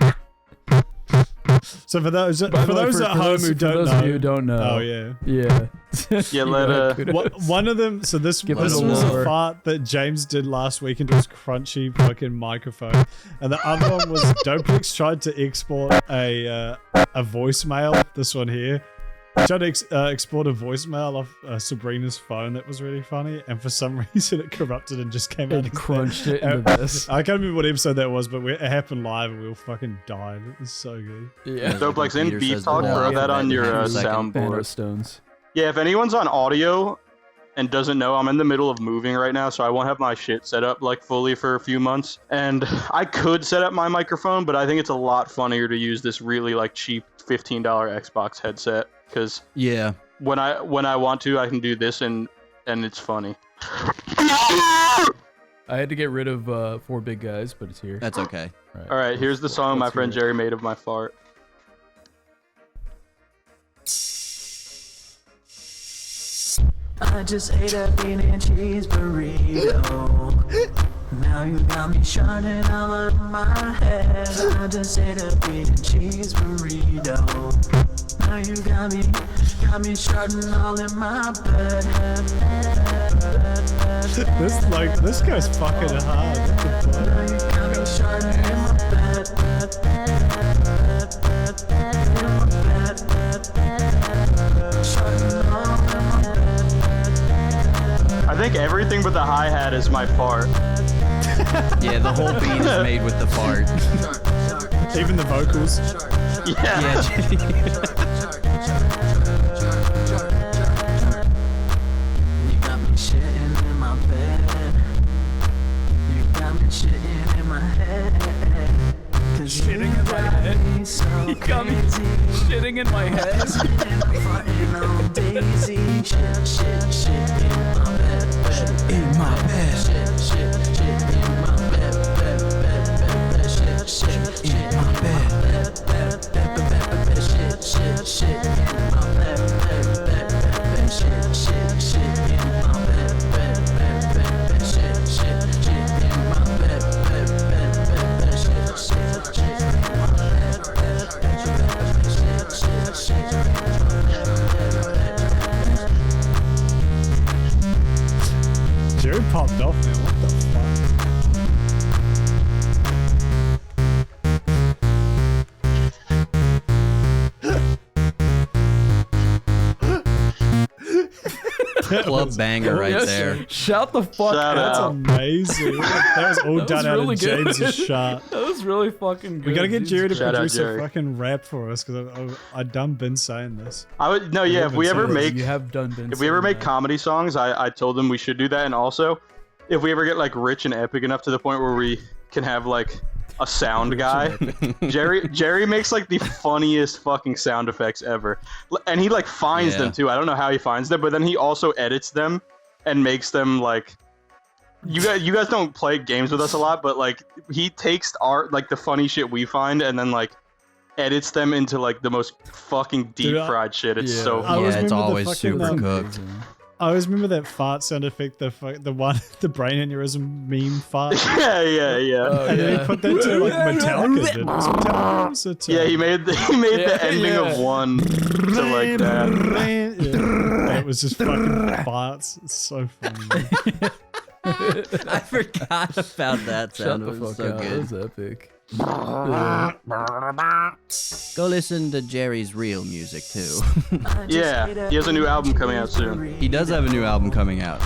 so for those By the way, at home those, who for don't those know, of you who don't know. oh yeah. Yeah. Yeah, You let, go uh, ahead, kudos. One of them. So this Give this us a was more. a fart that James did last week into his crunchy fucking microphone, and the other one was Doplex tried to export a voicemail. This one here. Tried to export a voicemail off Sabrina's phone that was really funny, and for some reason it corrupted and just came out. It as crunched that. it into this. I can't remember what episode that was, but it happened live and we all fucking died. It was so good. Yeah. Doplex in Computer Beef says Talk, the throw wall. that on your Second. Thanos soundboard. stones. Yeah, if anyone's on audio and doesn't know, I'm in the middle of moving right now, so I won't have my shit set up like fully for a few months. And I could set up my microphone, but I think it's a lot funnier to use this really like cheap $15 Xbox headset, because Yeah. when I want to, I can do this and it's funny. I had to get rid of 4 big guys, but it's here. That's okay. All right, here's the song my Let's friend hear it. Jerry made of my fart. I just ate a bean and cheese burrito. Now you got me shining all over my head. I just ate a bean and cheese burrito. Now you got me shining all in my bed. This guy's fucking hard. Now you got me shining in my bed. Shining all in my bed. I think everything but the hi-hat is my fart. Yeah, the whole beat is made with the fart. Even the vocals. Yeah. You got me shitting in my bed. You got me shitting in my head. 'Cause you got me You got me shitting in my head. Farting on Daisy. Shit, shit, shit in my bed, bed. In my bed. Shit, shit, shit in my bed, bed, bed, bed. Shit, shit, In my bed. bed, bed, bed, bed, bed. Shit, shit, shit in my bed, bed, bed, bed. Shit, shit, shit in my bed, bed, bed, bed. Shit, shit, shit in my bed, bed, bed, bed. Shit, shit, shit in my bed, bed, bed, bed. Shit, shit, shit in my Jerry popped off, man. What the fuck? Club banger right Yes, there. Shout the fuck Shout out. That's amazing. That was all That done was out really of good. James's shot. That was really fucking good. We gotta get Jesus Jerry to Shout out produce a Jerry. fucking rap for us because I done been saying this. I would no, yeah. If we ever Christ. make You have done been if we ever saying make that. comedy songs, I told them we should do that. And also, if we ever get like rich and epic enough to the point where we can have like a sound guy, Jerry makes like the funniest fucking sound effects ever, and he like finds Yeah. them too. I don't know how he finds them, but then he also edits them and makes them like. You guys don't play games with us a lot, but like he takes our like the funny shit we find and then like edits them into like the most fucking deep Dude, fried shit. It's Yeah. so I funny. always Yeah, it's remember the always fucking, super um, cooked. I always remember that fart sound effect, the one, the brain aneurysm meme fart. yeah. Oh, And then yeah. he put that to like Metallica. Did was it Metallica? Was it, Yeah, he made the ending yeah. of one to like that. Yeah. It was just fucking farts. It's so funny. I forgot about that Shut sound. the It was fuck so out. That good. was epic. Go listen to Jerry's real music too. Yeah, he has a new album coming out soon. He does have a new album coming out.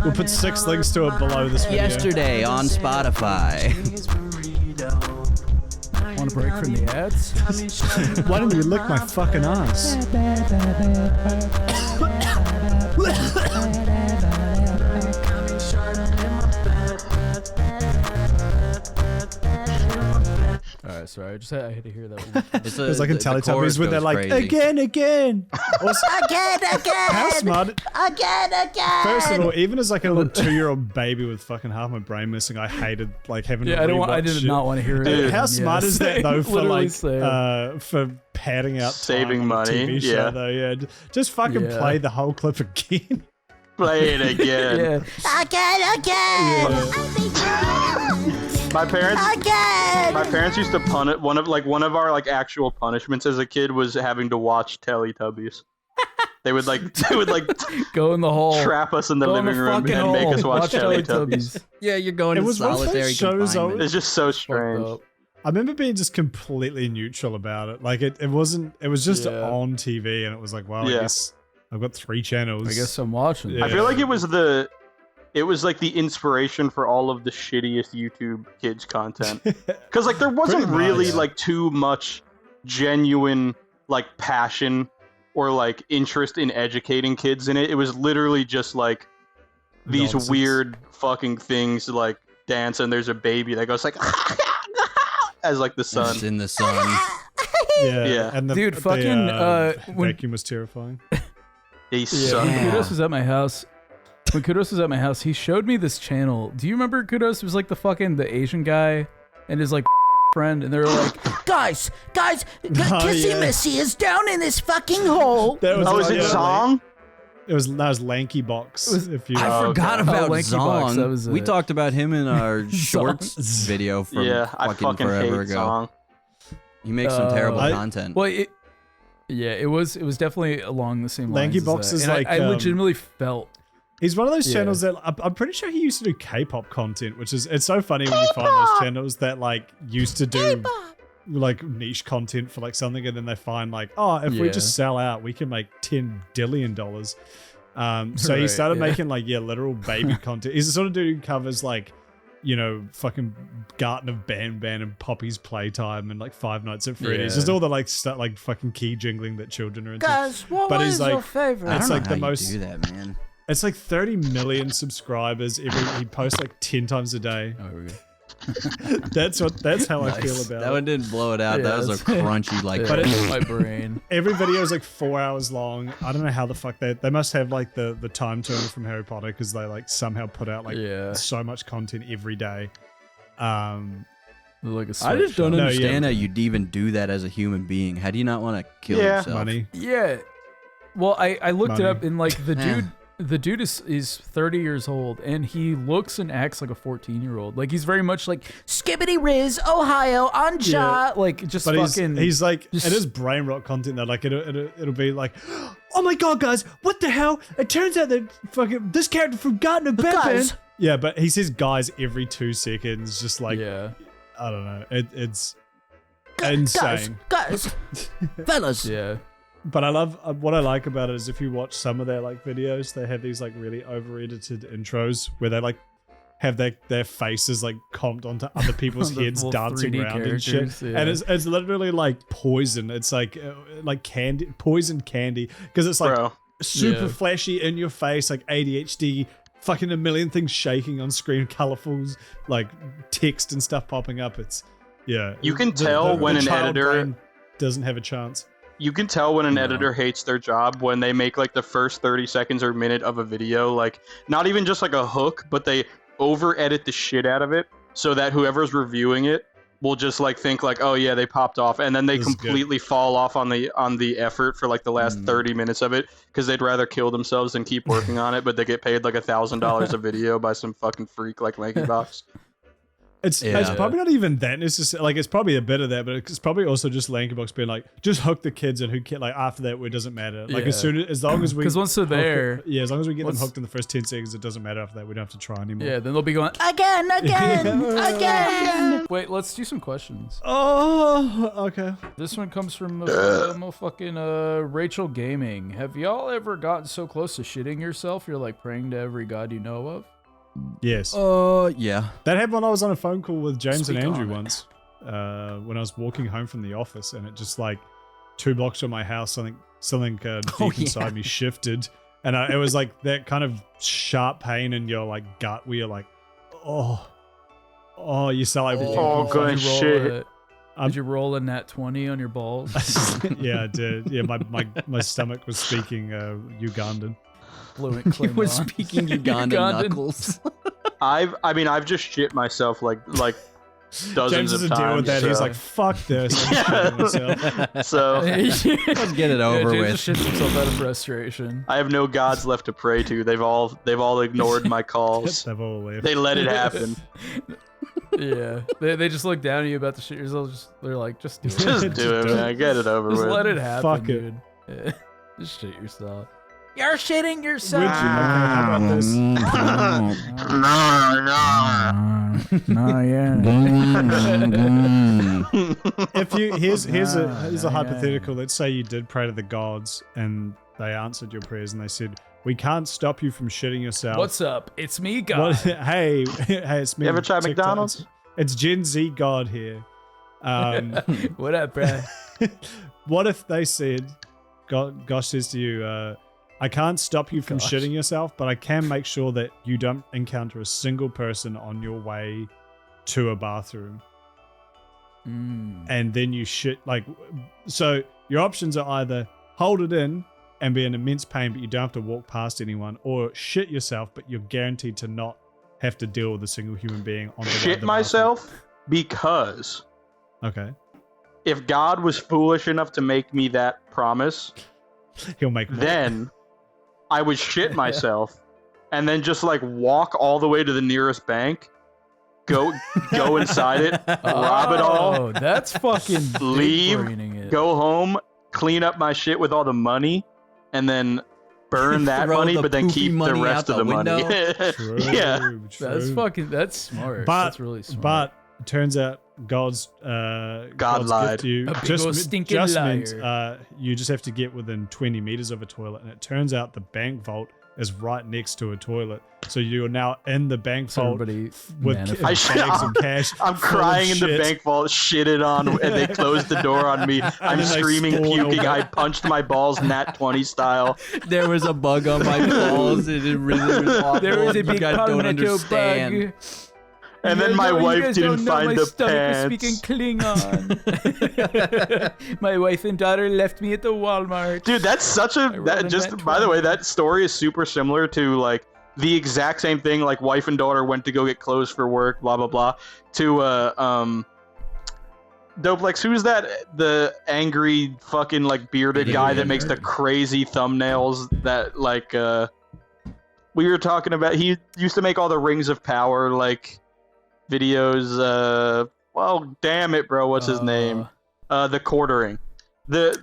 We'll put 6 links to it below this video. Yesterday on Spotify. Want a break from the ads? Why don't you lick my fucking ass? Alright, sorry. I had to hear that one. It's It was like in the chorus Teletubbies where they're goes like, crazy. again. Also, Again, how again, smart. again. First of all, even as like a little 2-year-old baby with fucking half my brain missing, I hated like having to Yeah, I rewatch did it. not want to hear it. Dude, again. How smart Yeah, is that same. though for Literally like same. for padding out Saving time on a money, TV show yeah. though? Yeah, just fucking Yeah. play the whole clip again. Play it again. Yeah. Again. My Again. parents used to punish one of our like actual punishments as a kid was having to watch Teletubbies. They would like Go in the hole. trap us in the Go in living the room fucking and make hole. us watch Teletubbies. Yeah, you're going It to was one of those solitary shows confinement. It's just so Fucked strange. up. I remember being just completely neutral about it. Like it wasn't. It was just Yeah. on TV, and it was like, well, I Yeah. guess I've got 3 channels. I guess I'm watching. Yeah. I feel like it was like the inspiration for all of the shittiest YouTube kids content. Because like there wasn't Pretty really much. like too much genuine like passion or like interest in educating kids in it. It was literally just like these Nonsense. weird fucking things like dance and there's a baby that goes like as like the sun. It's in the sun. Yeah, Yeah. And the, Dude, the, fucking, when- vacuum was terrifying. They Yeah, suck. when Kudos was at my house. When Kudos was at my house, he showed me this channel. Do you remember Kudos? It was like the Asian guy and his like friend, and they were like, Guys, Kissy yeah. Missy is down in this fucking hole. That was Oh, is it yeah, Zong? That was Lanky Box. If you I forgot okay. about Lanky Box, that was Zong. We it. talked about him in our shorts video from Yeah, I fucking fucking hate forever ago. Zong. He makes some terrible I- content. well, it was definitely along the same lines. Lanky as Box that. is And like, I legitimately felt. He's one of those Yeah. channels that I'm pretty sure he used to do K-pop content, which is it's so funny when you find those channels that like used to do like niche content for like something, and then they find like, oh, if we Yeah. just sell out, we can make $10 billion. So he Right, started yeah. making like literal baby content. He's the sort of dude who covers like, you know, fucking Garten of Banban and Poppy's Playtime and like Five Nights at Freddy's. Yeah. Just all the like stuff, like fucking key jingling that children are into. Guys, what But was he's your like- favorite? I it's don't like know the how most- you do that, man. It's like 30 million subscribers. He posts like 10 times a day. Oh, here we go. That's how I feel about That it. one didn't blow it out. Yeah, that was a that's- crunchy like. But it's my brain. Every video is like 4 hours long. I don't know how the fuck they must have like the time turner from Harry Potter because they like somehow put out like Yeah. so much content every day. Like a I just don't No, yeah. understand how you'd even do that as a human being. How do you not want to kill Yeah. yourself? Money. Yeah. Well, I looked it Money. up and like the dude is 30 years old and he looks and acts like a 14-year-old. Like he's very much like Skibbity Riz, Ohio, Anja. yeah, like just But fucking. he's like just- it is brain rot content though. Like it'll be like, oh my god, guys, what the hell? It turns out that fucking this character from Garten of Batman. Guys. Yeah, but he says guys every 2 seconds, just like yeah, I don't know. It's insane. Guys, fellas. yeah. But I love what I like about it is if you watch some of their like videos, they have these like really over edited intros where they like have their faces like comped onto other people's The heads little dancing 3D around and shit. characters, yeah. And it's literally like poison. It's like candy, poison candy because it's like Bro. super Yeah. flashy in your face, like ADHD. Fucking a million things shaking on screen, colorfuls, like text and stuff popping up. It's yeah. You can tell when an child editor- brain doesn't have a chance. You can tell when an editor hates their job when they make like the first 30 seconds or minute of a video, like not even just like a hook, but they over edit the shit out of it so that whoever's reviewing it will just like think like, oh yeah, they popped off, and then they This is good. completely fall off on the effort for like the last 30 minutes of it because they'd rather kill themselves than keep working on it, but they get paid like $1,000 a video by some fucking freak like Lankybox. It's Yeah. probably not even that necessary. Like, it's probably a bit of that, but it's probably also just Lankybox being like, just hook the kids and who care. Like, after that, it doesn't matter. Like, Yeah. as long as we. 'Cause once they're hook it- there- yeah, as long as we get them once- hooked in the first 10 seconds, it doesn't matter after that. We don't have to try anymore. Yeah, then they'll be going. Again. Again. Wait, let's do some questions. Oh, okay. This one comes from motherfucking Rachel Gaming. Have y'all ever gotten so close to shitting yourself you're like praying to every god you know of? Yes. Yeah. That happened when I was on a phone call with James Speak and Andrew on it. once. When I was walking home from the office, and it just like 2 blocks from my house, something deep inside me shifted, and it was like that kind of sharp pain in your like gut where you're like, oh, you sound like Oh, good Did you roll shit. Did you roll a nat 20 on your balls? Yeah, I did. Yeah, my stomach was speaking Ugandan. Fluent He Klingon. was speaking Ugandan Ugandan. knuckles. I've just shit myself like dozens James of doesn't deal with times. that. He's so- like, fuck this. I'm shitting myself. so Let's get it over James with. just shits himself out of frustration. I have no gods left to pray to. They've all ignored my calls. They've all left. They let it happen. Yeah, they just look down at you about to shit yourself. They're like, just do it. Just do it, man. Get it over Just with. let it happen, Fuck it. dude. Yeah. Just shit yourself. You're shitting yourself. Would you? Okay, how about this? No, yeah. If you here's a hypothetical. Let's say you did pray to the gods and they answered your prayers and they said, "We can't stop you from shitting yourself." What's up? It's me, What- God. hey, it's me. You ever tried TikTok. McDonald's? It's Gen Z God here. What up, bro? What if they said, Gosh says to you, I can't stop you from Gosh. shitting yourself, but I can make sure that you don't encounter a single person on your way to a bathroom. And then you shit, like, so your options are either hold it in and be in immense pain, but you don't have to walk past anyone, or shit yourself, but you're guaranteed to not have to deal with a single human being on the way to Shit the myself because bathroom. Okay. if God was foolish enough to make me that promise, He'll make more. then I would shit myself and then just like walk all the way to the nearest bank, go inside it, rob it all, Oh, that's fucking big leave, braining it. go home, clean up my shit with all the money, and then burn that Throw money, the but then poofy keep the money rest out of the the money. window. True, Yeah. That's true. that's smart. But That's really smart. But it turns out God's God's lied. gift to you A big ol' stinking just liar. meant you just have to get within 20 meters of a toilet, and it turns out the bank vault is right next to a toilet, so you're now in the bank So vault everybody with manifests. bags of cash. I'm full of crying in the shit. bank vault, shitted on, and they closed the door on me. I'm then they screaming, spoiled puking. it. I punched my balls Nat 20 style. There was a bug on my balls. It really was awful. There was a You big guys don't palmetto understand. bug. And then my wife didn't find the pants. Speaking Klingon. My wife and daughter left me at the Walmart. Dude, that's such a by the way, that story is super similar to like the exact same thing. Like wife and daughter went to go get clothes for work, blah blah blah. To Doplex, who's that? The angry fucking like bearded guy that makes the crazy thumbnails that like we were talking about. He used to make all the Rings of Power like videos. Well, damn it, bro, what's his name? The Quartering. The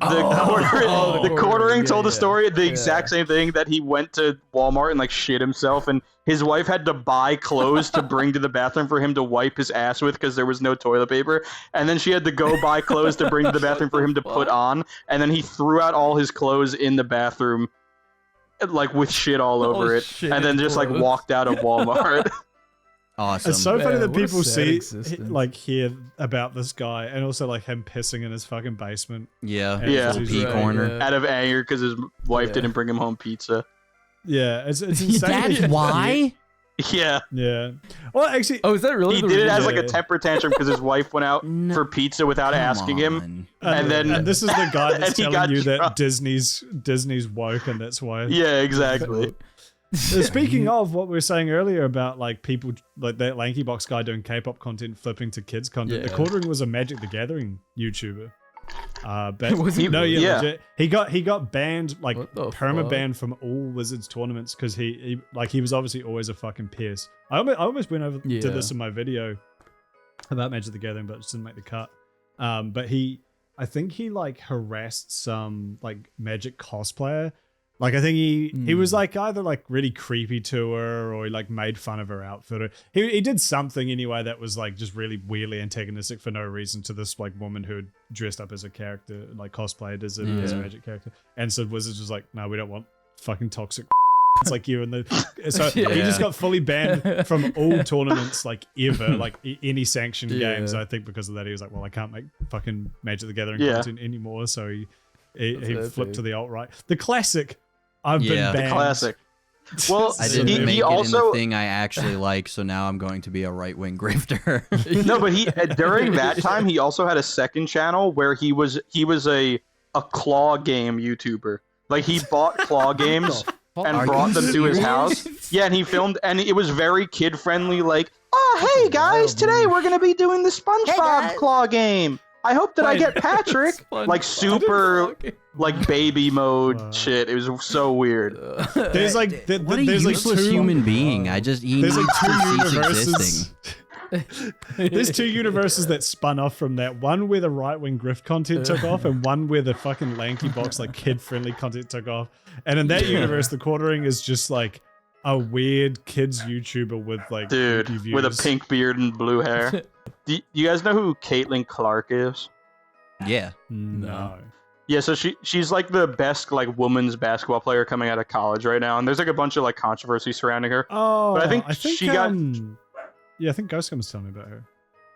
Quartering told the story, the exact same thing, that he went to Walmart and like shit himself, and his wife had to buy clothes to bring to the bathroom for him to wipe his ass with because there was no toilet paper, and then she had to go buy clothes to bring to the bathroom for him to put on, and then he threw out all his clothes in the bathroom like with shit all over it, and then just like walked out of Walmart. Awesome. It's so funny that what a people sad see, existence. like, hear about this guy, and also like him pissing in his fucking basement. Yeah. Yeah. Little pee corner. Out of anger because his wife didn't bring him home pizza. Yeah, it's insane. That's why? Yeah. Yeah. Well, actually, Oh, is that really? He the did it reason? as like a temper tantrum because his wife went out for pizza without asking him. And then this is the guy that's and he got telling you that drunk. Disney's woke, and that's why. Yeah, exactly. Speaking of what we were saying earlier about like people like that Lanky Box guy doing K-pop content flipping to kids content, the Quartering was a Magic the Gathering YouTuber. But Was he no, really? yeah, Yeah. legit. He got banned, like What the perma fuck? banned from all Wizards tournaments because he was obviously always a fucking piss. I almost went over to this in my video about Magic the Gathering, but it just didn't make the cut. But I think he like harassed some like Magic cosplayer. Like I think he was like either like really creepy to her, or he like made fun of her outfit. He did something anyway that was like just really weirdly antagonistic for no reason to this like woman who had dressed up as a character, like cosplayed as a Magic character. And so Wizards was like, no, we don't want fucking toxic it's like you and the so he just got fully banned from all tournaments like ever, like any sanctioned games. I think because of that he was like, well, I can't make fucking Magic the Gathering content anymore. So he flipped to the alt-right. The classic. I've been banned. The classic. Well, I didn't he make it also in the thing I actually like, so now I'm going to be a right-wing grifter. no, but he during that time he also had a second channel where he was a claw game YouTuber. Like he bought claw games and brought them to his house. Yeah, and he filmed, and it was very kid friendly. Like, oh hey guys, today we're gonna be doing the SpongeBob claw game. I hope that I get Patrick. Like super like baby mode shit. It was so weird. There's like what a there's like useless two human being. He there's needs like two to cease universes. existing. There's two universes that spun off from that. One where the right-wing grift content took off, and one where the fucking Lanky Box like kid-friendly content took off. And in that universe, the Quartering is just like a weird kids YouTuber with like Dude views. with a pink beard and blue hair. Do you guys know who Caitlin Clark is? Yeah. No. Yeah, so she's like the best like women's basketball player coming out of college right now, and there's like a bunch of like controversy surrounding her. Oh, But I think she got. Yeah, I think Ghost was telling me about her.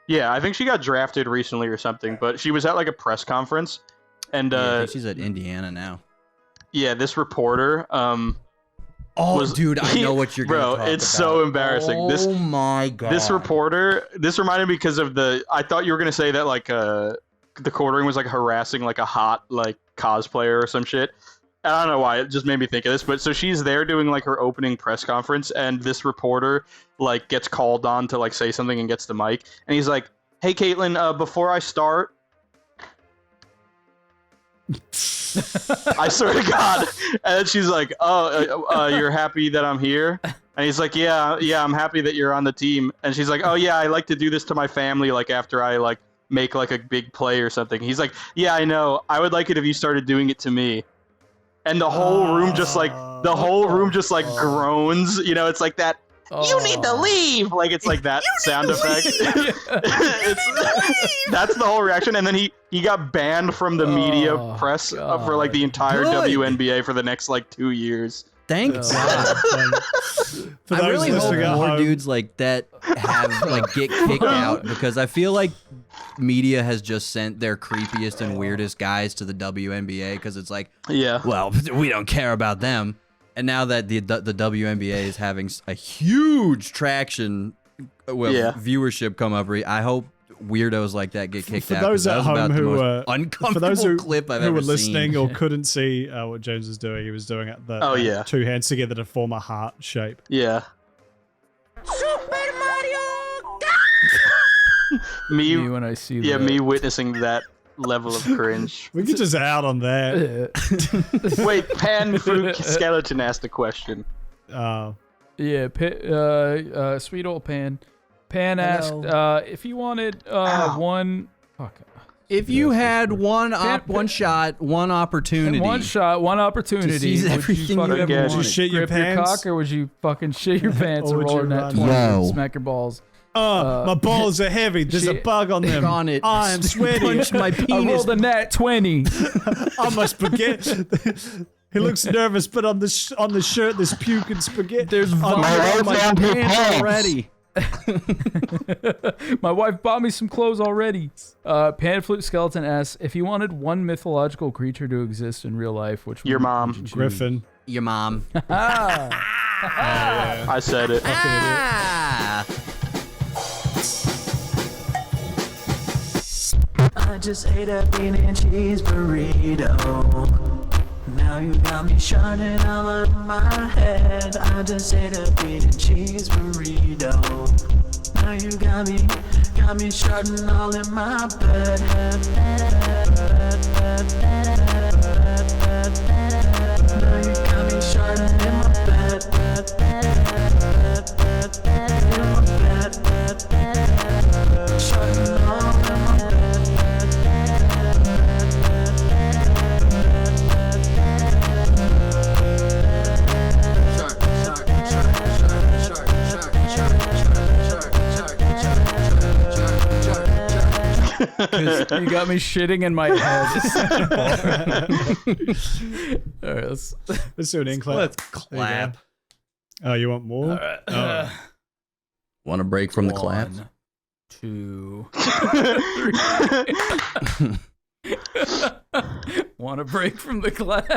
Yeah, I think she got drafted recently or something, but she was at like a press conference, and I think she's at Indiana now. yeah, this reporter Dude, I know what you're bro, gonna talk it's about. so embarrassing. Oh my god. This reporter, this reminded me because of I thought you were gonna say that like the Quartering was like harassing like a hot like cosplayer or some shit. I don't know why, it just made me think of this, but so she's there doing like her opening press conference, and this reporter like gets called on to like say something and gets the mic, and he's like, "Hey Caitlin, before I start." I swear to God. And then she's like, "Oh, you're happy that I'm here?" And he's like, "Yeah, I'm happy that you're on the team." And she's like, "Oh yeah, I like to do this to my family, like after I like make like a big play or something." He's like, "Yeah, I know. I would like it if you started doing it to me." And the whole room just like groans. You know, it's like that. You need to leave. Like it's like that sound effect. That's the whole reaction. And then he got banned from the media press for like the entire WNBA for the next like 2 years. Thank God. I really hope more dudes like that have like get kicked out, because I feel like media has just sent their creepiest and weirdest guys to the WNBA because it's like, well, we don't care about them. And now that the WNBA is having a huge traction viewership come up. I hope weirdos like that get kicked out. For those at home who were uncomfortable clip I've ever listening seen. or couldn't see what James was doing, he was doing it. The 2 hands together to form a heart shape. Yeah. Super Mario. Me when I see yeah, that. me witnessing that level of cringe. We could just out on that. Wait, Pan Fruit Skeleton asked a question. Oh. Yeah, sweet old Pan. Pan asked if you wanted one. Fuck. If you had one shot, one opportunity. One shot, one opportunity. To seize everything you ever wanted. Would you shit your Grip your pants? cock, or would you fucking shit your pants Or and would roll you in that run? 20 and No. smack your balls? My balls are heavy. There's a bug on them. On it. I am sweaty. Punch my I penis. rolled a nat 20. I'm a spaghetti. He looks nervous, but on the shirt there's puke and spaghetti. There's vomit on my pants already. My wife bought me some clothes already. Pan Flute Skeleton asks if you wanted one mythological creature to exist in real life, which Your one mom. would you choose? Griffin. Your mom. I said it. I just ate a bean and cheese burrito. Now you got me shining all over my head. I just ate a bean and cheese burrito. Now you got me shining all in my bed. Now you got me shining in my bed. In my bed. Shining all in my bed. You got me shitting in my head. All right, let's do an in clap. Let's clap. Oh, you want more? Oh. Want a break from the claps? 1, 2, 3. Want a break from the claps?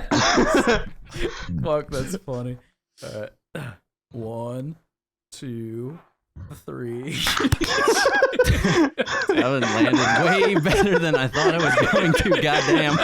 Fuck, that's funny. All right. 1, 2, 3. That one landed way better than I thought it was going to. Goddamn.